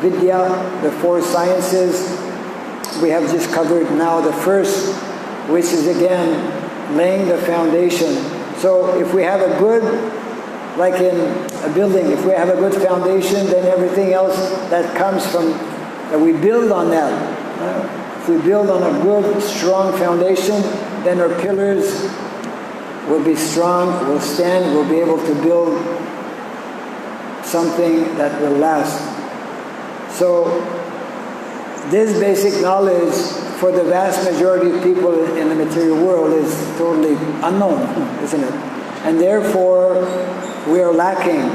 Vidya, the four sciences. We have just covered now the first, which is again laying the foundation. So if we have a good, like in a building, if we have a good foundation, then everything else that comes from, that we build on that. If we build on a good, strong foundation, then our pillars will be strong, will stand, we'll be able to build something that will last. So this basic knowledge for the vast majority of people in the material world is totally unknown, isn't it? And therefore, we are lacking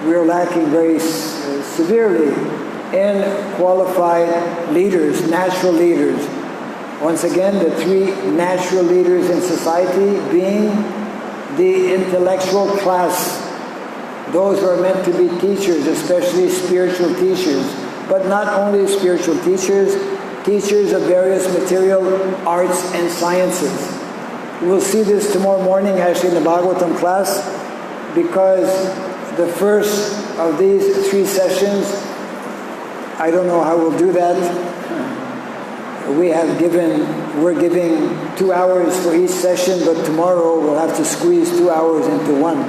very severely in qualified leaders, natural leaders. Once again, the three natural leaders in society being the intellectual class, those who are meant to be teachers, especially spiritual teachers, but not only spiritual teachers, teachers of various material arts and sciences. We'll see this tomorrow morning actually in the Bhagavatam class, because the first of these three sessions, I don't know how we'll do that. We're giving 2 hours for each session, but tomorrow we'll have to squeeze 2 hours into one.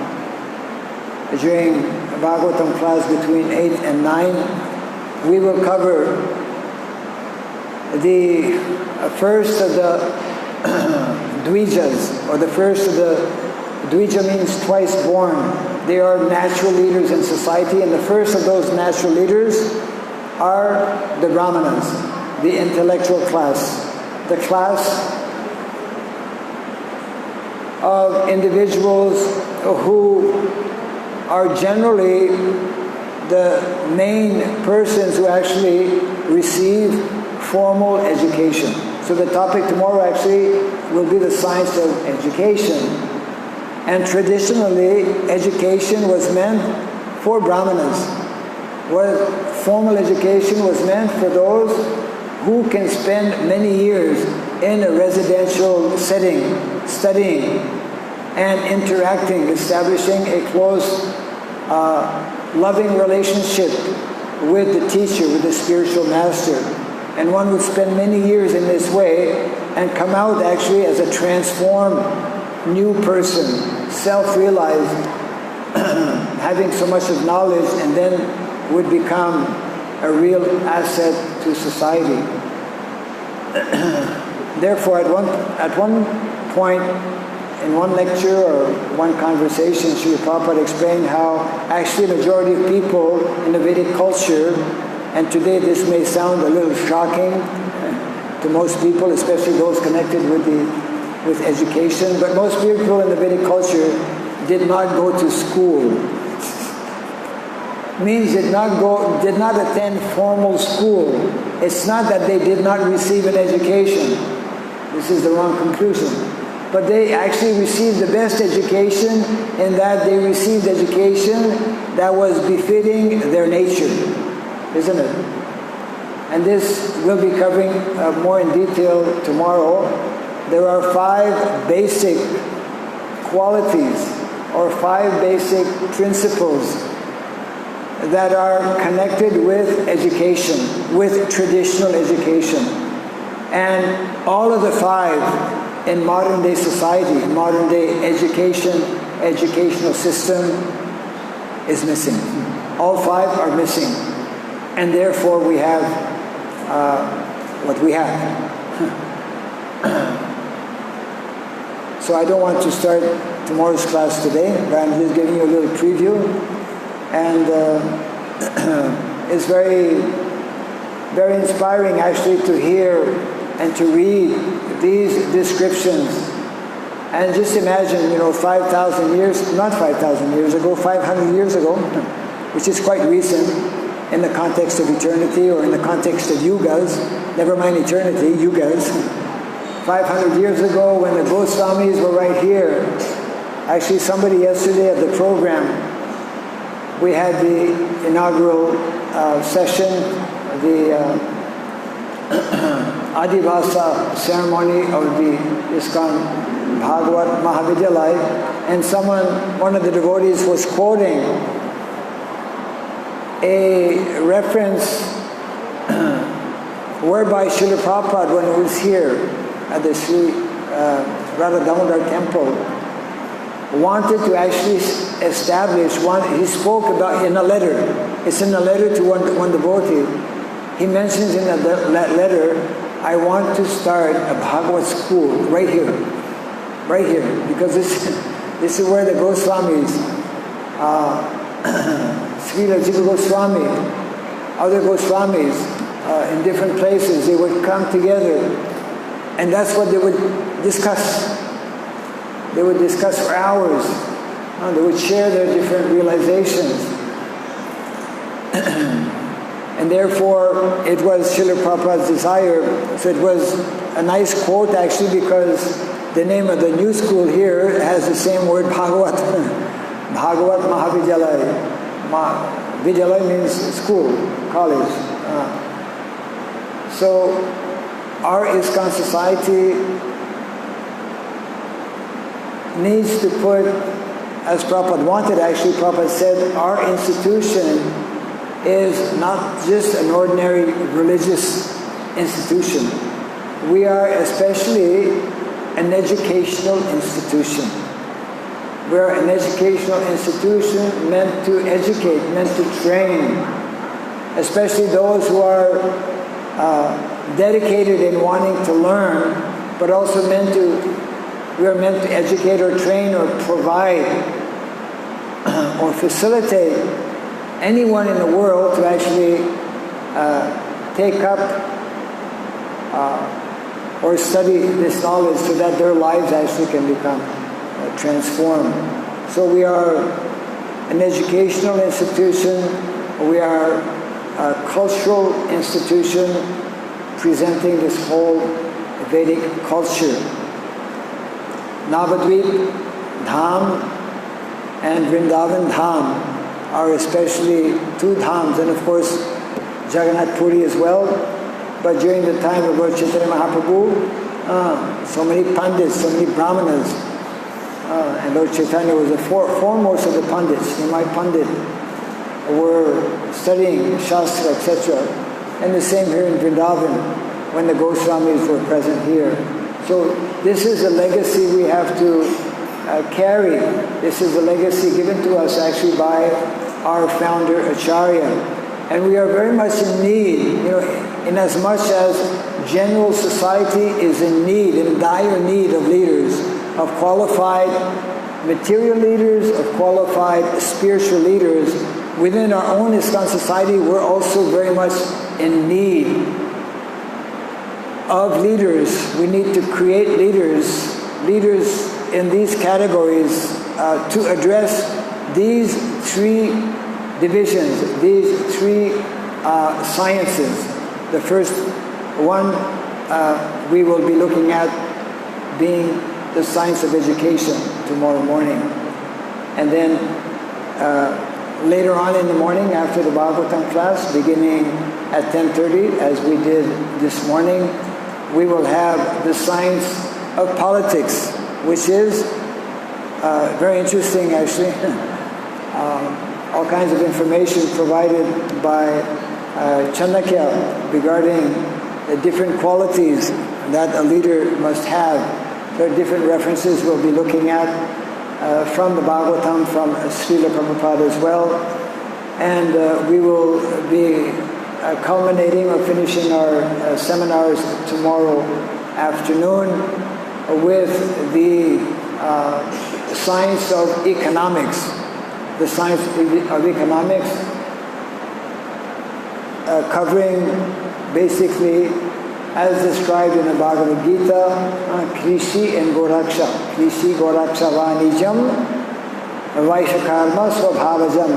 During the Bhagavatam class between 8 and 9, we will cover the first of the Dvijas, or the first of the, Dvija means twice born. They are natural leaders in society, and the first of those natural leaders are the Brahmanas, the intellectual class, the class of individuals who are generally the main persons who actually receive formal education. So the topic tomorrow actually will be the science of education. And traditionally, education was meant for Brahmanas, where formal education was meant for those who can spend many years in a residential setting, studying and interacting, establishing a close, loving relationship with the teacher, with the spiritual master. And one would spend many years in this way and come out actually as a transformed new person, self-realized, having so much of knowledge, and then would become a real asset to society. Therefore, at one point, in one lecture or one conversation, Srila Prabhupada explained how actually the majority of people in the Vedic culture, and today this may sound a little shocking to most people, especially those connected with education, but most people in the Vedic culture did not go to school. Means did not attend formal school. It's not that they did not receive an education. This is the wrong conclusion. But they actually received the best education in that they received education that was befitting their nature, isn't it? And this we'll be covering more in detail tomorrow. There are 5 basic qualities or 5 basic principles that are connected with education, with traditional education. And all of the 5 in modern day society, modern day educational system is missing. All 5 are missing. And therefore we have what we have. So I don't want to start tomorrow's class today, but I'm just giving you a little preview. And it's very, very inspiring actually to hear and to read these descriptions. And just imagine, 5,000 years, not 5,000 years ago, 500 years ago, which is quite recent in the context of eternity or in the context of yugas, never mind eternity, yugas. 500 years ago when the Goswamis were right here, actually somebody yesterday at the program, we had the inaugural session, the Adivasa ceremony of the ISKCON Bhagavat Mahavidyalaya, and one of the devotees was quoting a reference whereby Srila Prabhupada, when he was here at the Sri Radha Damodar temple, wanted to actually establish he spoke about in a letter. It's in a letter to one devotee. He mentions in that letter, I want to start a Bhagavad school right here, because this is where the Goswamis, Srila Jiva Goswami, other Goswamis in different places, they would come together, and that's what they would discuss. They would discuss for hours. They would share their different realizations. And therefore, it was Srila Prabhupada's desire. So it was a nice quote, actually, because the name of the new school here has the same word, Bhagavat. Bhagavat Mahavidyalaya. Vidyalaya means school, college. So our ISKCON society needs to put, as Prabhupada wanted, actually, Prabhupada said, our institution is not just an ordinary religious institution. We are especially an educational institution. We are an educational institution meant to educate, meant to train, especially those who are dedicated in wanting to learn, but also we are meant to educate or train or provide or facilitate anyone in the world to actually take up or study this knowledge so that their lives actually can become transformed. So we are an educational institution, we are a cultural institution presenting this whole Vedic culture. Navadvip Dham and Vrindavan Dham are especially two dhams, and of course Jagannath Puri as well. But during the time of Lord Chaitanya Mahaprabhu, so many pandits, so many brahmanas, and Lord Chaitanya was the foremost of the pandits. My pandit were studying Shastra, etc. And the same here in Vrindavan, when the Goswamis were present here. So this is a legacy we have to carry. This is a legacy given to us actually by our founder Acharya. And we are very much in need, in as much as general society is in dire need of leaders, of qualified material leaders, of qualified spiritual leaders. Within our own ISKCON society, we're also very much in need of leaders. We need to create leaders in these categories to address these three divisions, these three sciences. The first one we will be looking at being the science of education tomorrow morning. And then later on in the morning, after the Bhagavatam class, beginning at 10:30, as we did this morning, we will have the science of politics, which is very interesting, actually. All kinds of information provided by Chanakya regarding the different qualities that a leader must have. There are different references we'll be looking at from the Bhagavatam, from Srila Prabhupada as well. And we will be culminating or finishing our seminars tomorrow afternoon with the science of economics. The science of economics covering basically as described in the Bhagavad Gita, Krishi and Goraksha. Krishi Goraksha Vanijam Vaishakarma Swabhavajam.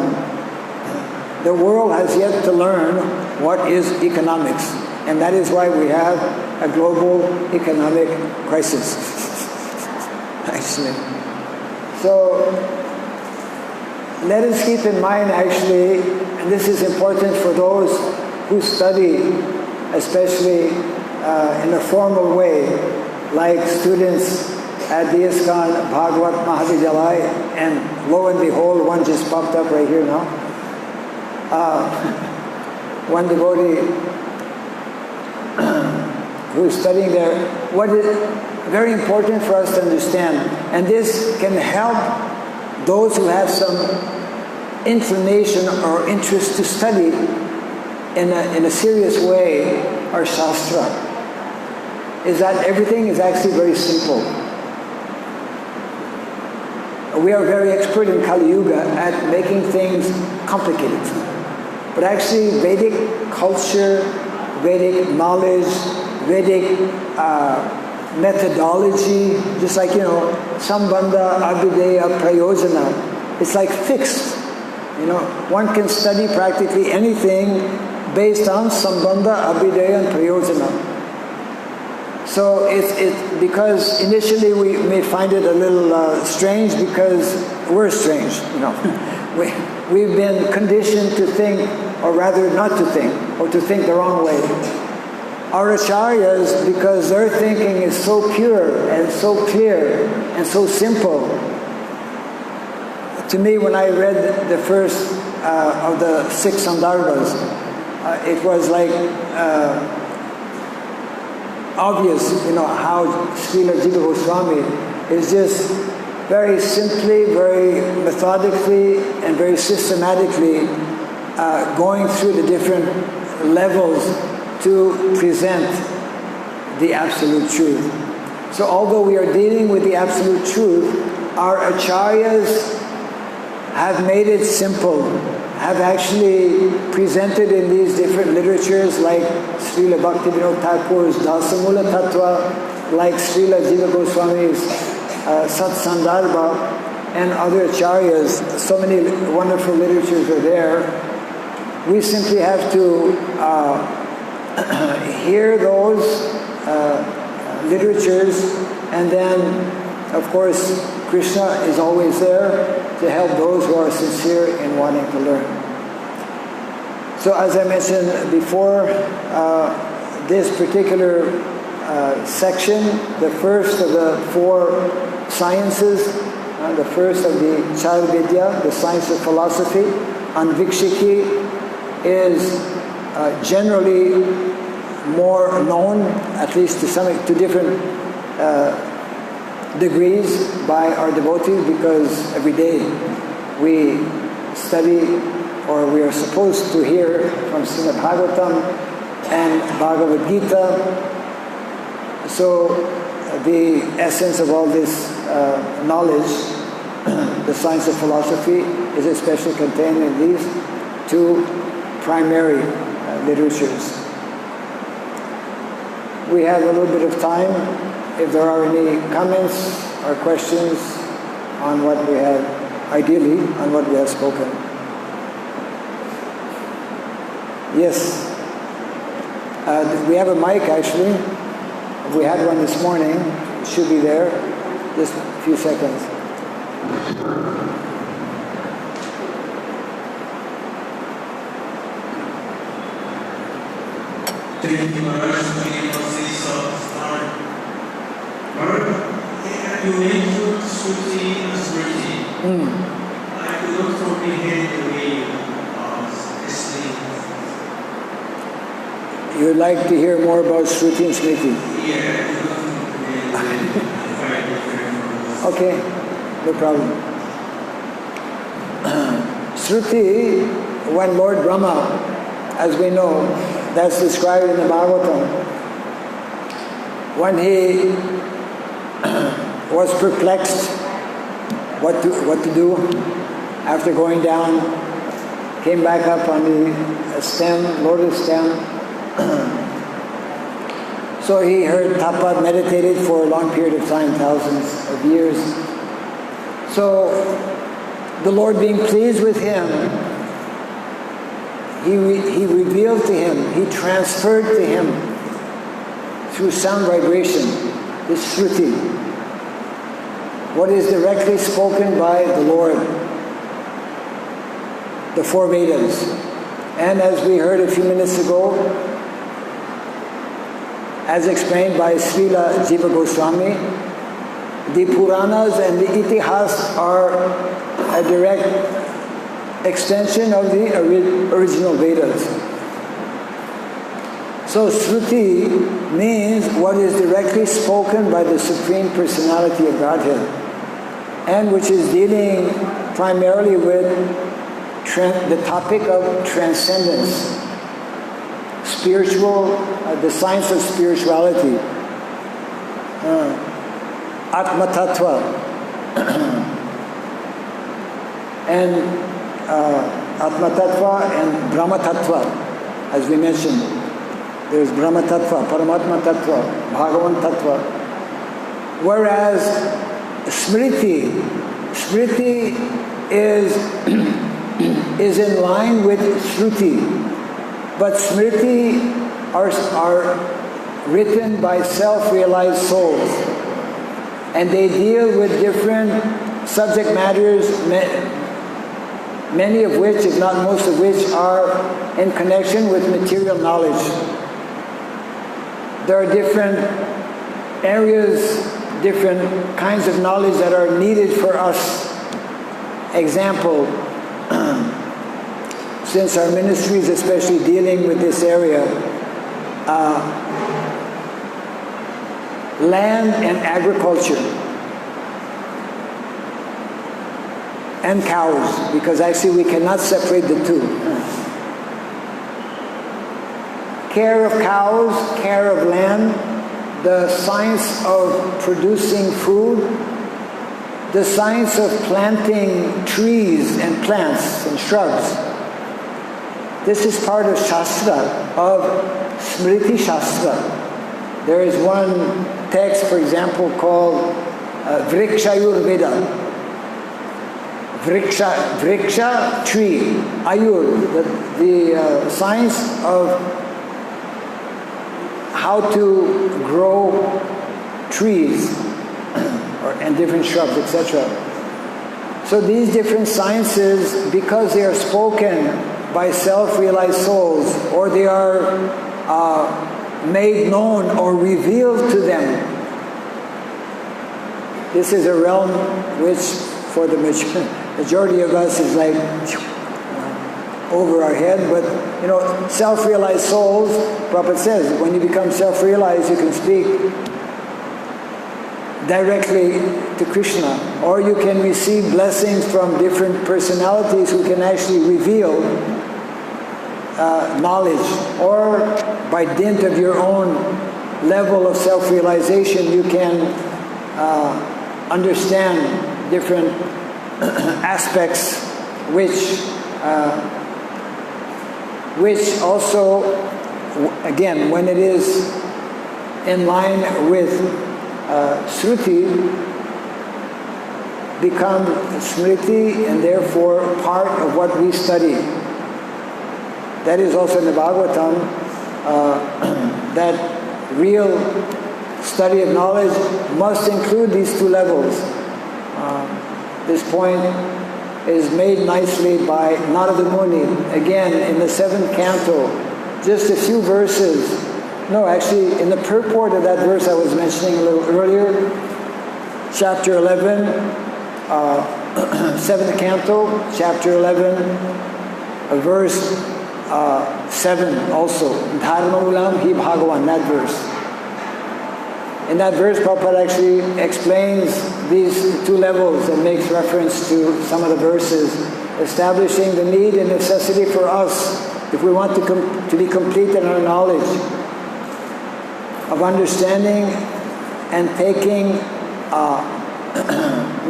The world has yet to learn what is economics, and that is why we have a global economic crisis. Actually. So let us keep in mind, actually, and this is important for those who study, especially in a formal way, like students at the ISKCON Bhagavat Mahavidyalaya, and lo and behold, one just popped up right here now. One devotee who is studying there. What is very important for us to understand, and this can help those who have some inclination or interest to study in a serious way our Shastra, is that everything is actually very simple. We are very expert in Kali Yuga at making things complicated. But actually Vedic culture, Vedic knowledge, Vedic methodology, just like, Sambandha, Abhideya, Prayojana, it's like fixed. One can study practically anything based on Sambandha, Abhideya, and Prayojana. So it's because initially we may find it a little strange, because we're strange, We've been conditioned to think, or rather not to think, or to think the wrong way. Our acharyas, because their thinking is so pure and so clear and so simple. To me, when I read the first of the 6 Sandarbhas, it was like obvious, how Srila Jiva Goswami is just very simply, very methodically, and very systematically going through the different levels to present the absolute truth. So although we are dealing with the absolute truth, our acharyas have made it simple, have actually presented in these different literatures, like Srila Bhaktivinoda Thakur's Dasamula Tattva, like Srila Jiva Goswami's Sat Sandarbha, and other acharyas. So many wonderful literatures are there. We simply have to hear those literatures, and then, of course, Krishna is always there to help those who are sincere in wanting to learn. So as I mentioned before, this particular section, the first of the 4 sciences, the first of the Char Vidya, the science of philosophy, Anvikshiki, is generally more known, at least to different degrees, by our devotees, because every day we study, or we are supposed to hear from Srimad Bhagavatam and Bhagavad Gita. So the essence of all this knowledge, the science of philosophy, is especially contained in these 2 primary literatures. We have a little bit of time. If there are any comments or questions on what we have, ideally, on what we have spoken. Yes. We have a mic, actually. We had one this morning. It should be there. Just a few seconds. Thank you, Maharaj. You mentioned Shruti and Smriti. I could not comprehend the way you explain. You would like to hear more about Shruti and Smriti? Yeah, I could not comprehend. Okay, no problem. Shruti, when Lord Brahma, as we know, that's described in the Bhagavatam, when he was perplexed what to do after going down, came back up on the stem, lotus stem, So he heard tapa, meditated for a long period of time, thousands of years. So the Lord being pleased with him, he revealed to him, he transferred to him through sound vibration, this Shruti, what is directly spoken by the Lord, the four Vedas. And as we heard a few minutes ago, as explained by Srila Jiva Goswami, the Puranas and the Itihas are a direct extension of the original Vedas. So Shruti means what is directly spoken by the Supreme Personality of Godhead, and which is dealing primarily with the topic of transcendence, spiritual, the science of spirituality, Atma Tattva, and Atma Tattva and Brahma Tattva, as we mentioned. There's Brahma Tattva, Paramatma Tattva, Bhagavan Tattva. Whereas Smriti is in line with Shruti, but Smriti are written by self-realized souls, and they deal with different subject matters, many of which, if not most of which, are in connection with material knowledge. There are different areas, different kinds of knowledge that are needed for us. Example, since our ministry is especially dealing with this area, land and agriculture, and cows, because actually we cannot separate the two. Care of cows, care of land, the science of producing food, the science of planting trees and plants and shrubs. This is part of Shastra, of Smriti Shastra. There is one text, for example, called Vrikshayurveda. Vriksha, tree. Ayur, the science of how to grow trees and different shrubs, etc. So these different sciences, because they are spoken by self-realized souls, or they are made known or revealed to them, this is a realm which, for the majority of us, is like over our head. But self-realized souls, Prabhupada says, when you become self-realized, you can speak directly to Krishna, or you can receive blessings from different personalities who can actually reveal knowledge, or by dint of your own level of self-realization, you can understand different aspects which also, again, when it is in line with Shruti, become Smriti, and therefore part of what we study. That is also in the Bhagavatam, that real study of knowledge must include these two levels. This point is made nicely by Narada Muni, again in the 7th canto, just a few verses. No, actually, in the purport of that verse I was mentioning a little earlier, chapter 11, 7th canto, chapter 11, verse 7 also, Dharma Ulam Hi Bhagavan, that verse. In that verse, Prabhupada actually explains these two levels and makes reference to some of the verses, establishing the need and necessity for us, if we want to be complete in our knowledge, of understanding and taking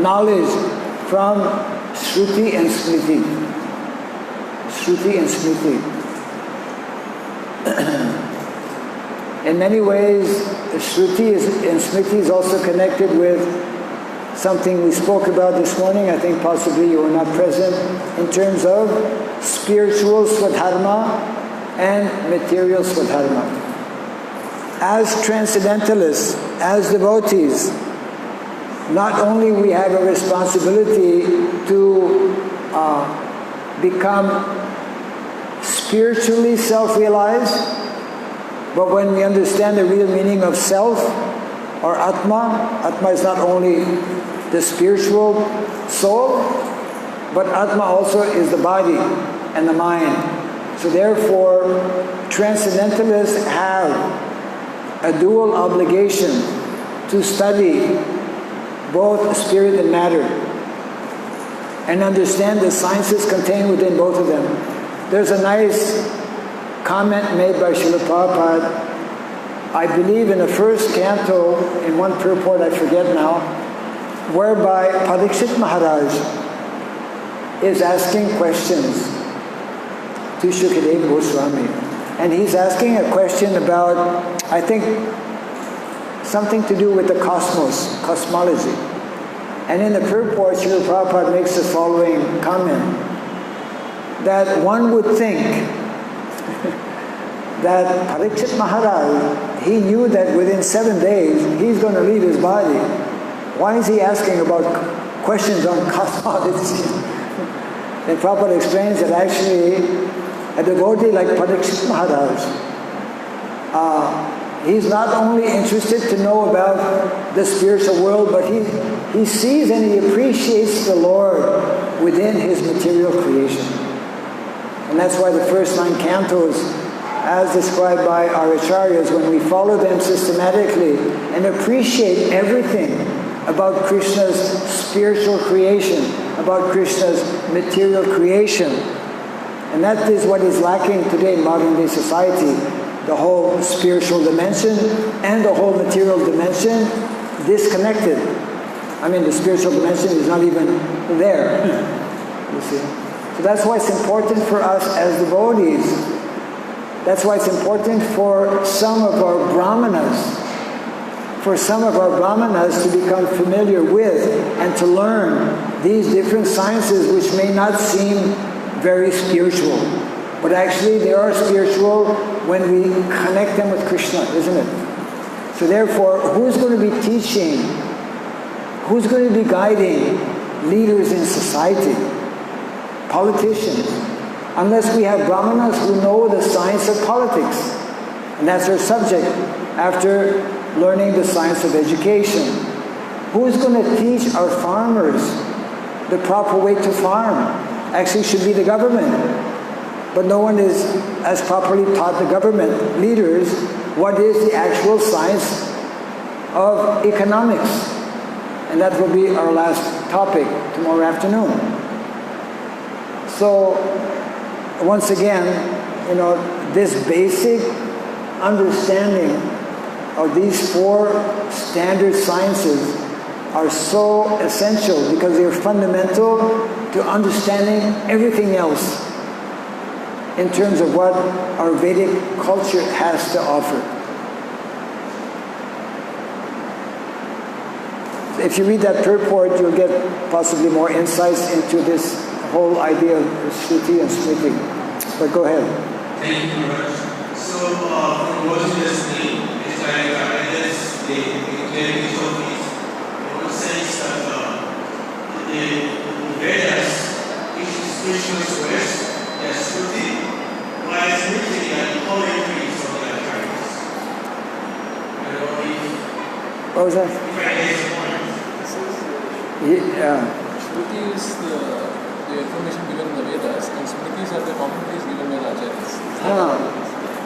knowledge from Shruti and Smriti. Shruti and Smriti. In many ways, Shruti and Smriti is also connected with something we spoke about this morning. I think possibly you were not present, in terms of spiritual Swadharma and material Swadharma. As transcendentalists, as devotees, not only we have a responsibility to become spiritually self-realized, but when we understand the real meaning of self, or Atma is not only the spiritual soul, but Atma also is the body and the mind. So therefore, transcendentalists have a dual obligation to study both spirit and matter and understand the sciences contained within both of them. There's a nice comment made by Srila Prabhupada, I believe in the first canto, in one purport, I forget now, whereby Parikshit Maharaj is asking questions to Shukadeva Goswami. And he's asking a question about, I think, something to do with the cosmos, cosmology. And in the purport, Srila Prabhupada makes the following comment, that one would think that Parikshit Maharaj, he knew that within 7 days he's going to leave his body. Why is he asking about questions on cosmology? And Prabhupada explains that actually a devotee like Parikshit Maharaj, he's not only interested to know about the spiritual world, but he sees and he appreciates the Lord within his material creation. And that's why the first 9 cantos, as described by our acharyas, when we follow them systematically and appreciate everything about Krishna's spiritual creation, about Krishna's material creation. And that is what is lacking today in modern day society. The whole spiritual dimension and the whole material dimension disconnected. I mean, the spiritual dimension is not even there. You see? So that's why it's important for us as devotees. That's why it's important for some of our brahmanas, to become familiar with and to learn these different sciences which may not seem very spiritual. But actually they are spiritual when we connect them with Krishna, isn't it? So therefore, who's going to be teaching? Who's going to be guiding leaders in society? Politicians. Unless we have brahmanas who know the science of politics. And that's our subject after learning the science of education. Who's going to teach our farmers the proper way to farm? Actually, should be the government. But no one has properly taught the government leaders what is the actual science of economics. And that will be our last topic tomorrow afternoon. So, once again, this basic understanding of these 4 standard sciences are so essential because they're fundamental to understanding everything else in terms of what our Vedic culture has to offer. If you read that purport, you'll get possibly more insights into this whole idea of Shruti and Smriti. But go ahead. Thank you very much. So, from what you just said, it's like, I guess, the clearly told me, in one sense that the Vedas, which is spiritual source, they are Shruti, while Smriti are the poetry from the acharyas. I don't know if... What was that? If I get the point. Shruti is the information given in the Vedas, and Smritis are the commentaries given by the acharyas.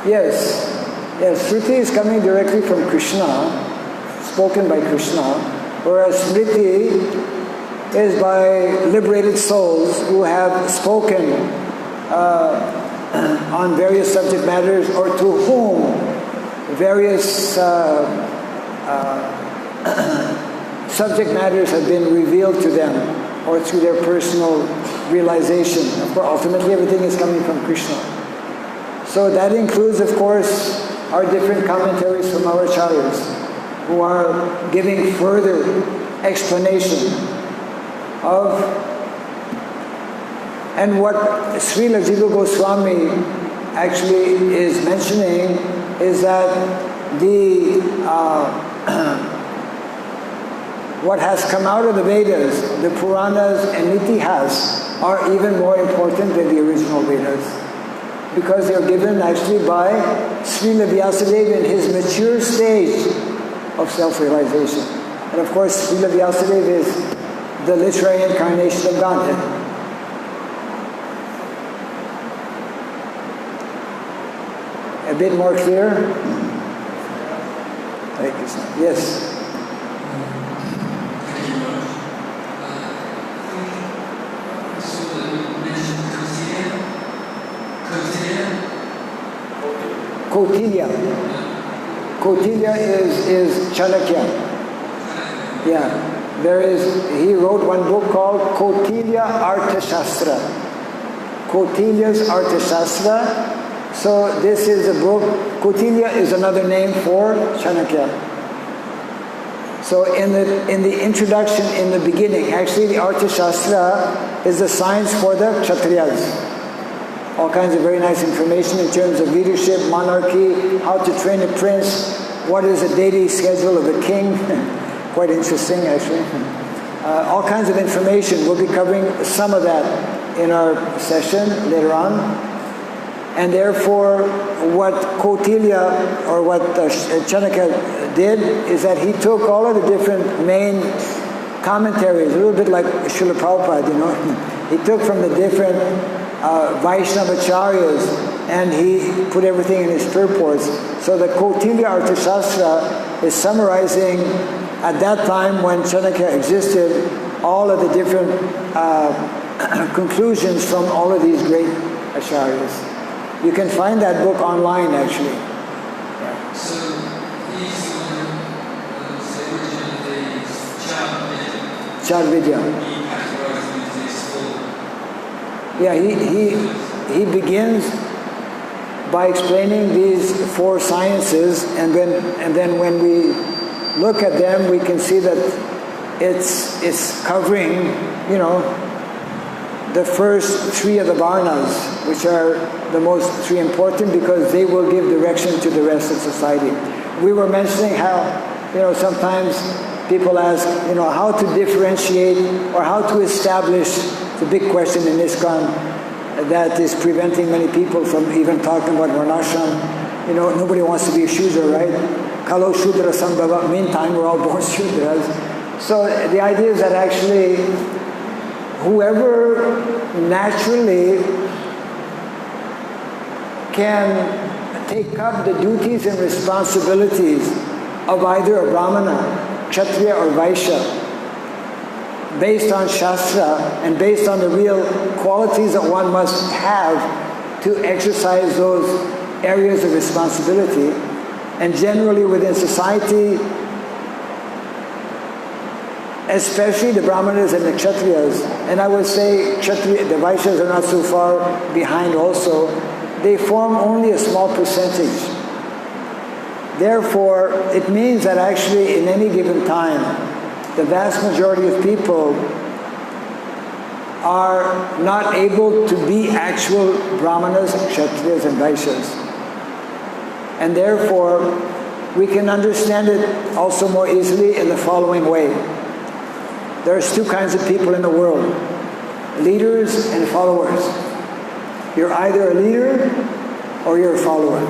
Yes, Shruti is coming directly from Krishna, spoken by Krishna, whereas Smriti is by liberated souls who have spoken on various subject matters, or to whom various subject matters have been revealed to them, or through their personal realization. Of course, ultimately everything is coming from Krishna. So that includes, of course, are different commentaries from our acharyas who are giving further explanation of, and what Srila Jiva Goswami actually is mentioning is that what has come out of the Vedas, the Puranas and Itihas, are even more important than the original Vedas, because they're given actually by Srila Vyasadeva in his mature stage of self-realization. And of course, Srila Vyasadeva is the literary incarnation of Godhead. A bit more clear? Thank you, sir. Yes. Kautilya. Kautilya is Chanakya. Yeah. He wrote one book called Kautilya Arthashastra. Kautilya's Arthashastra. So this is a book. Kautilya is another name for Chanakya. So in the introduction, in the beginning, actually the Arthashastra is the science for the Kshatriyas. All kinds of very nice information in terms of leadership, monarchy, how to train a prince, what is a daily schedule of a king. Quite interesting, actually. All kinds of information. We'll be covering some of that in our session later on. And therefore, what Kautilya, or what Chanakya did, is that he took all of the different main commentaries, a little bit like Srila Prabhupada, you know. He took from the different Vaishnavacharyas, and he put everything in his purports. So the Kautilya Arthashastra is summarizing, at that time when Chanakya existed, all of the different conclusions from all of these great acharyas. You can find that book online, actually. Yeah. So he's the Chad-vidya. He categorizes these four. Yeah, he begins by explaining these four sciences, and then when we look at them, we can see that it's covering, you know, the first three of the varnas, which are the most three important because they will give direction to the rest of society. We were mentioning how, you know, sometimes people ask, you know, how to differentiate or how to establish the big question in ISKCON that is preventing many people from even talking about Varnashram. You know, nobody wants to be a Shudra, right? Kalo Shudra Sambhava, meantime we're all born Shudras. So the idea is that actually whoever naturally can take up the duties and responsibilities of either a Brahmana, Kshatriya or Vaishya, based on Shastra and based on the real qualities that one must have to exercise those areas of responsibility, and generally within society, especially the Brahmanas and the Kshatriyas, and I would say the Vaishyas are not so far behind also, they form only a small percentage. Therefore, it means that actually in any given time, the vast majority of people are not able to be actual Brahmanas, Kshatriyas, and Vaishyas. And therefore, we can understand it also more easily in the following way. There's two kinds of people in the world, leaders and followers. You're either a leader or you're a follower.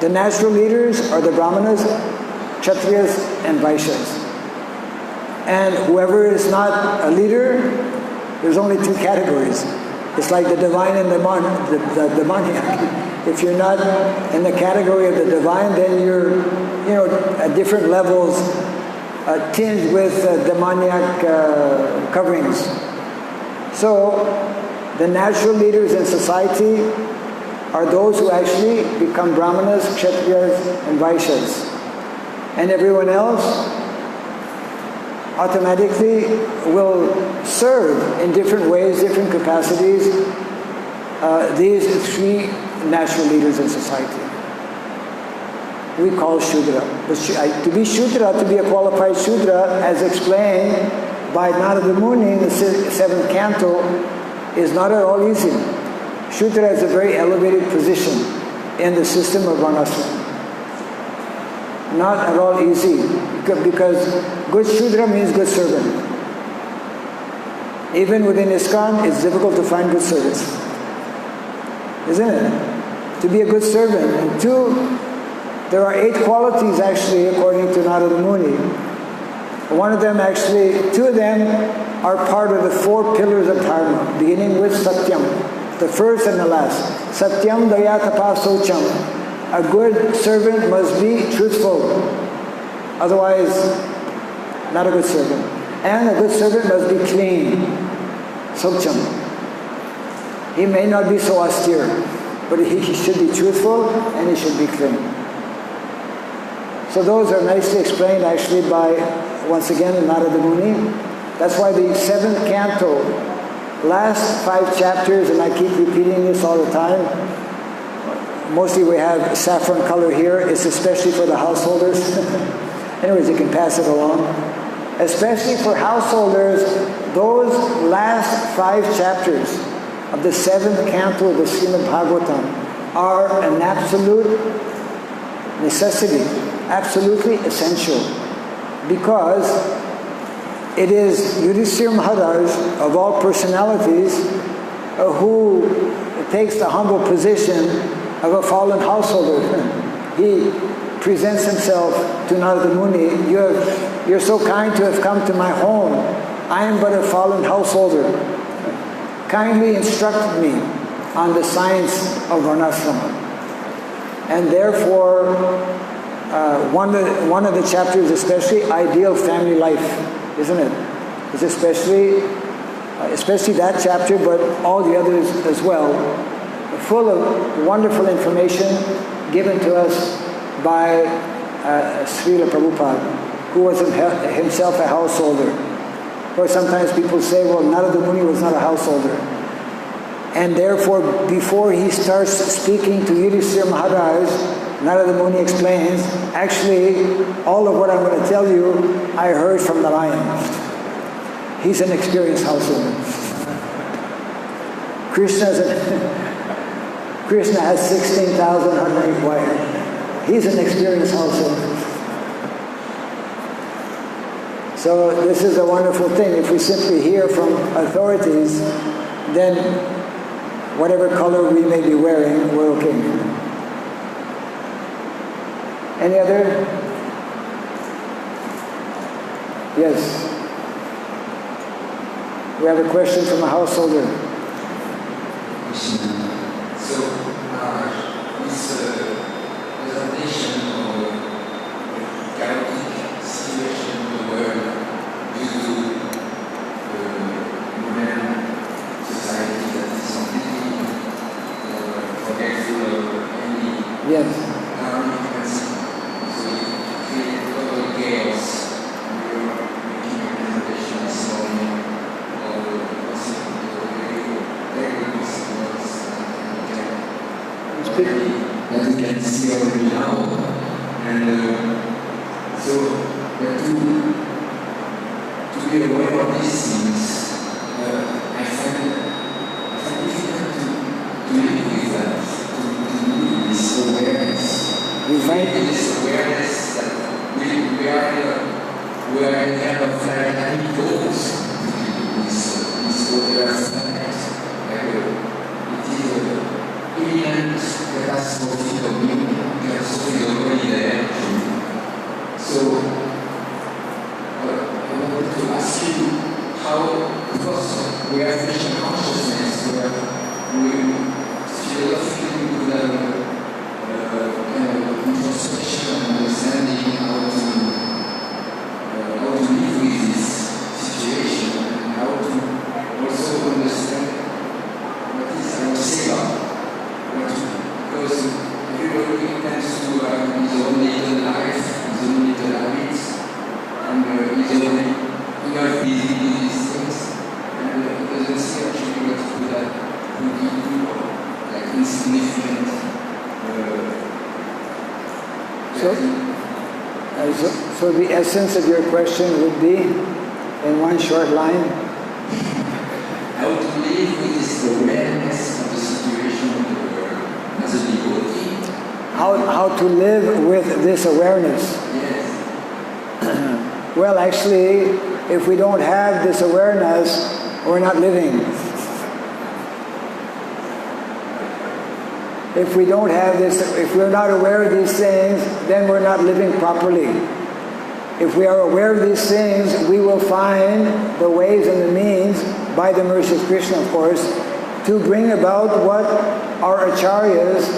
The natural leaders are the Brahmanas, Kshatriyas, and Vaishyas. And whoever is not a leader, there's only two categories. It's like the divine and the demoniac. If you're not in the category of the divine, then you're, you know, at different levels, tinged with demoniac coverings. So, the natural leaders in society are those who actually become Brahmanas, Kshatriyas, and Vaishyas. And everyone else automatically will serve in different ways, different capacities, these three natural leaders in society. we call Shudra. But to be Shudra, to be a qualified Shudra, as explained by Narada Muni in the 7th canto, is not at all easy. Shudra is a very elevated position in the system of Varnashram. Not at all easy, because good Shudra means good servant. Even within ISKCON, it's difficult to find good servants. Isn't it? To be a good servant. And there are 8 qualities actually, according to Narada Muni. One of them actually, 2 of them are part of the 4 pillars of Dharma, beginning with Satyam, the first and the last. Satyam Daya Tapa Socham. A good servant must be truthful. Otherwise, not a good servant. And a good servant must be clean. Socham. He may not be so austere, but he should be truthful and he should be clean. So those are nicely explained actually by, once again, Narada Muni. That's why the 7th canto, last 5 chapters, and I keep repeating this all the time, mostly we have saffron color here. It's especially for the householders. Anyways, you can pass it along. Especially for householders, those last 5 chapters of the 7th canto of the Srimad Bhagavatam are an absolute necessity, absolutely essential, because it is Yudhisthira Maharaj, of all personalities, who takes the humble position of a fallen householder. He presents himself to Narada Muni. You're so kind to have come to my home. I am but a fallen householder. Kindly instruct me on the science of Varnashrama. And therefore, one of the chapters, especially ideal family life, isn't it? It's especially that chapter, but all the others as well, full of wonderful information given to us by Srila Prabhupada, who was himself a householder. Or sometimes people say, well, Narada Muni was not a householder. And therefore, before he starts speaking to Yudhisthira Maharaj, Narada Muni explains, actually, all of what I'm going to tell you, I heard from Narayan. He's an experienced householder. Krishna has 16,108 wives. He's an experienced householder. So this is a wonderful thing. If we simply hear from authorities, then whatever color we may be wearing, we're okay. Any other? Yes. We have a question from a householder. So, this presentation of chaotic situation in the world due to modern society that is completely forgetful of any harmonic principle. So it creates a lot of chaos. We were making a presentation this morning of very good principles that we can see already now. And so we have to be aware of these things. I find it difficult to live with that, to live this awareness. You find this awareness that we are in kind of like having goals this awareness. It is imminent catastrophe is already there. So I wanted to ask you how, because we are Krishna consciousness, we philosophically could have introspection and understanding how to live with this situation and how to also understand what is our seva. Because everybody tends to have his own little life, his own little habits, and his own inner busy with these things, and it doesn't see actually what would do like insignificant So the essence of your question would be, in one short line, how to live with this awareness of the situation of the world as a devotee. how to live with this awareness. Yes. Well, actually, if we don't have this awareness, we're not living. If we don't have this, if we're not aware of these things, then we're not living properly. If we are aware of these things, we will find the ways and the means, by the mercy of Krishna, of course, to bring about what our acharyas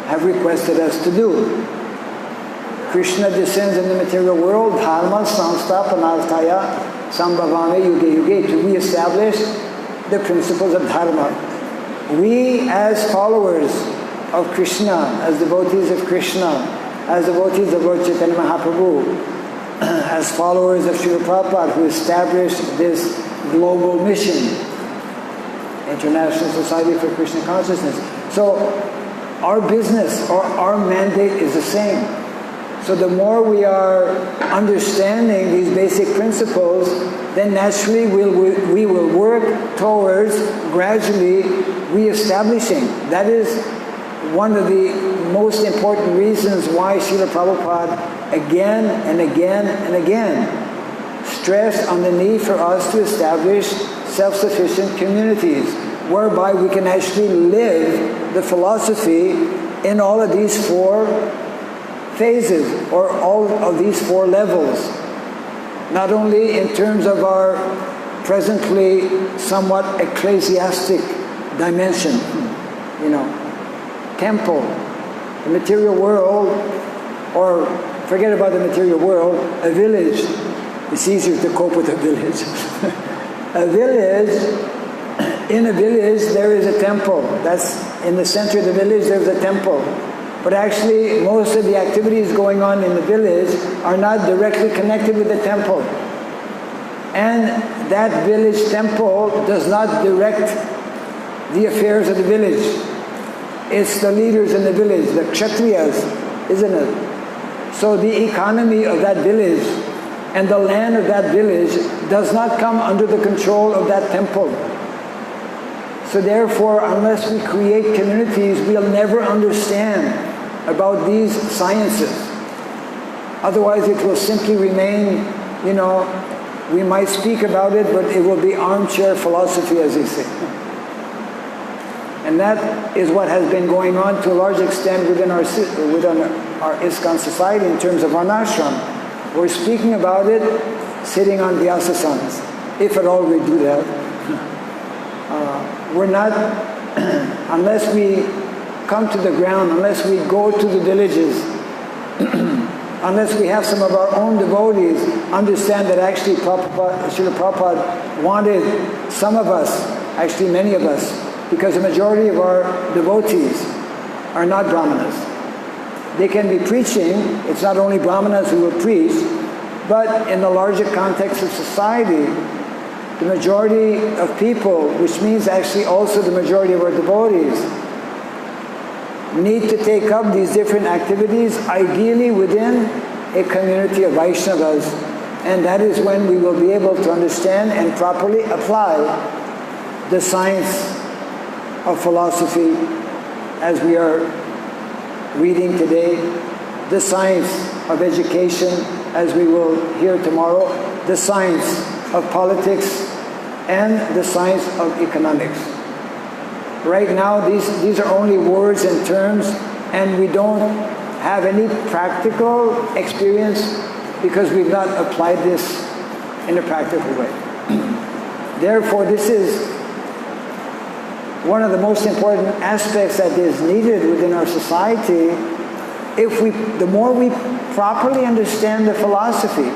have requested us to do. Krishna descends in the material world, dharma samstapanarthaya sambhavame yuge yuge, to re-establish the principles of dharma. We, as followers of Krishna, as devotees of Krishna, as devotees of Lord Chaitanya Mahaprabhu, as followers of Srila Prabhupada, who established this global mission, International Society for Krishna Consciousness. So our business, or our mandate is the same. So the more we are understanding these basic principles, then naturally we will work towards gradually re-establishing. That is one of the most important reasons why Srila Prabhupada again and again and again stressed on the need for us to establish self-sufficient communities, whereby we can actually live the philosophy in all of these four phases, or all of these four levels. Not only in terms of our presently somewhat ecclesiastic dimension, temple, the material world, or forget about the material world, a village. It's easier to cope with a village. A village, in a village there is a temple. That's in the center of the village, there's a temple. But actually, most of the activities going on in the village are not directly connected with the temple. And that village temple does not direct the affairs of the village. It's the leaders in the village, the kshatriyas, isn't it? So the economy of that village and the land of that village does not come under the control of that temple. So therefore, unless we create communities, we'll never understand about these sciences. Otherwise, it will simply remain, we might speak about it, but it will be armchair philosophy, as they say. And that is what has been going on to a large extent within our ISKCON society in terms of varnashram. We're speaking about it sitting on Vyasasanas, if at all we do that. We're not, unless we come to the ground, unless we go to the villages, unless we have some of our own devotees understand that actually Srila Prabhupada wanted some of us, actually many of us, because the majority of our devotees are not Brahmanas. They can be preaching, it's not only Brahmanas who will preach, but in the larger context of society, the majority of people, which means actually also the majority of our devotees, need to take up these different activities, ideally within a community of Vaishnavas. And that is when we will be able to understand and properly apply the science of philosophy as we are reading today, the science of education as we will hear tomorrow, the science of politics, and the science of economics. Right now, these are only words and terms, and we don't have any practical experience because we've not applied this in a practical way. Therefore, this is one of the most important aspects that is needed within our society. The more we properly understand the philosophy,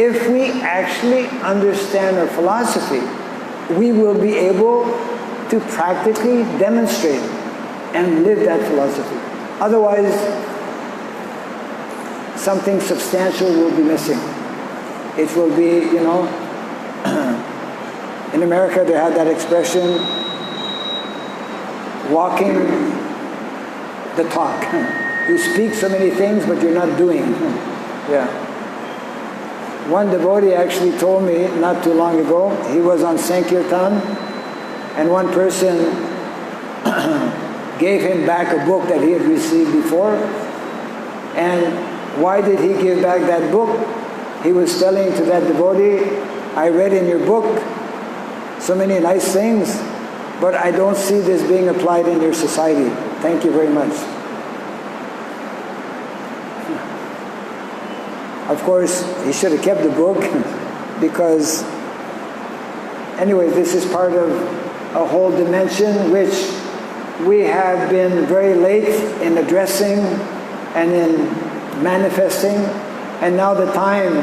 if we actually understand our philosophy, we will be able to practically demonstrate and live that philosophy. Otherwise, something substantial will be missing. It will be, in America they have that expression, walking the talk. You speak so many things, but you're not doing. Yeah. One devotee actually told me not too long ago, he was on Sankirtan, and one person gave him back a book that he had received before. And why did he give back that book? He was telling to that devotee, I read in your book so many nice things, but I don't see this being applied in your society. Thank you very much. Of course, he should have kept the book because, anyway, this is part of a whole dimension which we have been very late in addressing and in manifesting. And now the time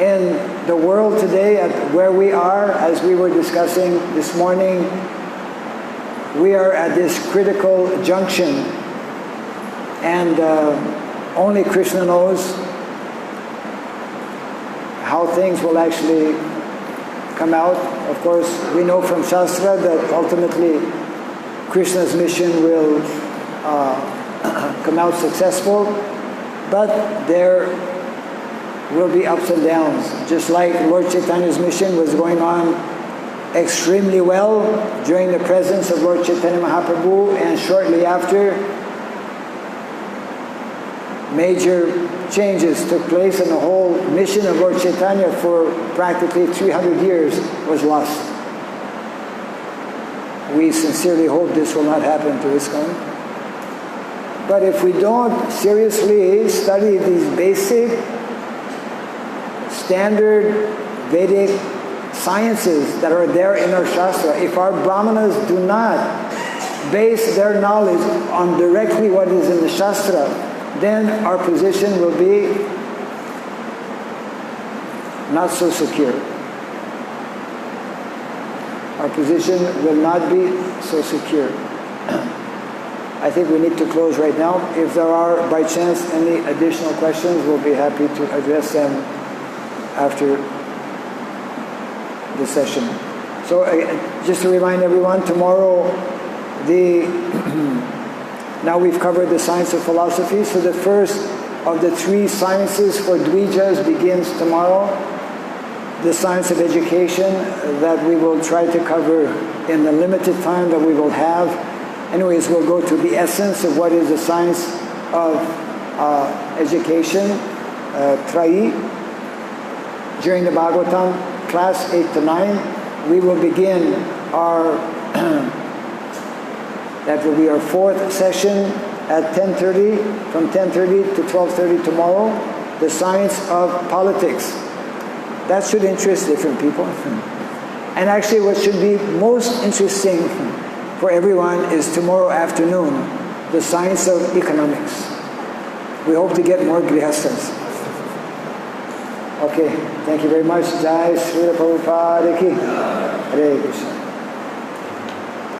in the world today, at where we are, as we were discussing this morning, we are at this critical junction. And only Krishna knows how things will actually come out. Of course, we know from Shastra that ultimately Krishna's mission will come out successful, but there will be ups and downs. Just like Lord Chaitanya's mission was going on extremely well during the presence of Lord Chaitanya Mahaprabhu, and shortly after, major changes took place, and the whole mission of Lord Chaitanya for practically 300 years was lost. We sincerely hope this will not happen to ISKCON. But if we don't seriously study these basic, standard Vedic sciences that are there in our Shastra, if our Brahmanas do not base their knowledge on directly what is in the Shastra, then our position will be not so secure. Our position will not be so secure. I think we need to close right now. If there are, by chance, any additional questions, we'll be happy to address them after the session. So just to remind everyone, tomorrow now we've covered the science of philosophy, so the first of the 3 sciences for Dvijas begins tomorrow. The science of education that we will try to cover in the limited time that we will have. Anyways, we'll go to the essence of what is the science of education, Trayi. During the Bhagavatam class 8 to 9, we will begin our that will be our 4th session at 10:30, from 10:30 to 12:30 tomorrow, the science of politics. That should interest different people. And actually what should be most interesting for everyone is tomorrow afternoon, the science of economics. We hope to get more grihasthas. Okay, thank you very much. Jai Srila Prabhupada ki. Hare Krishna.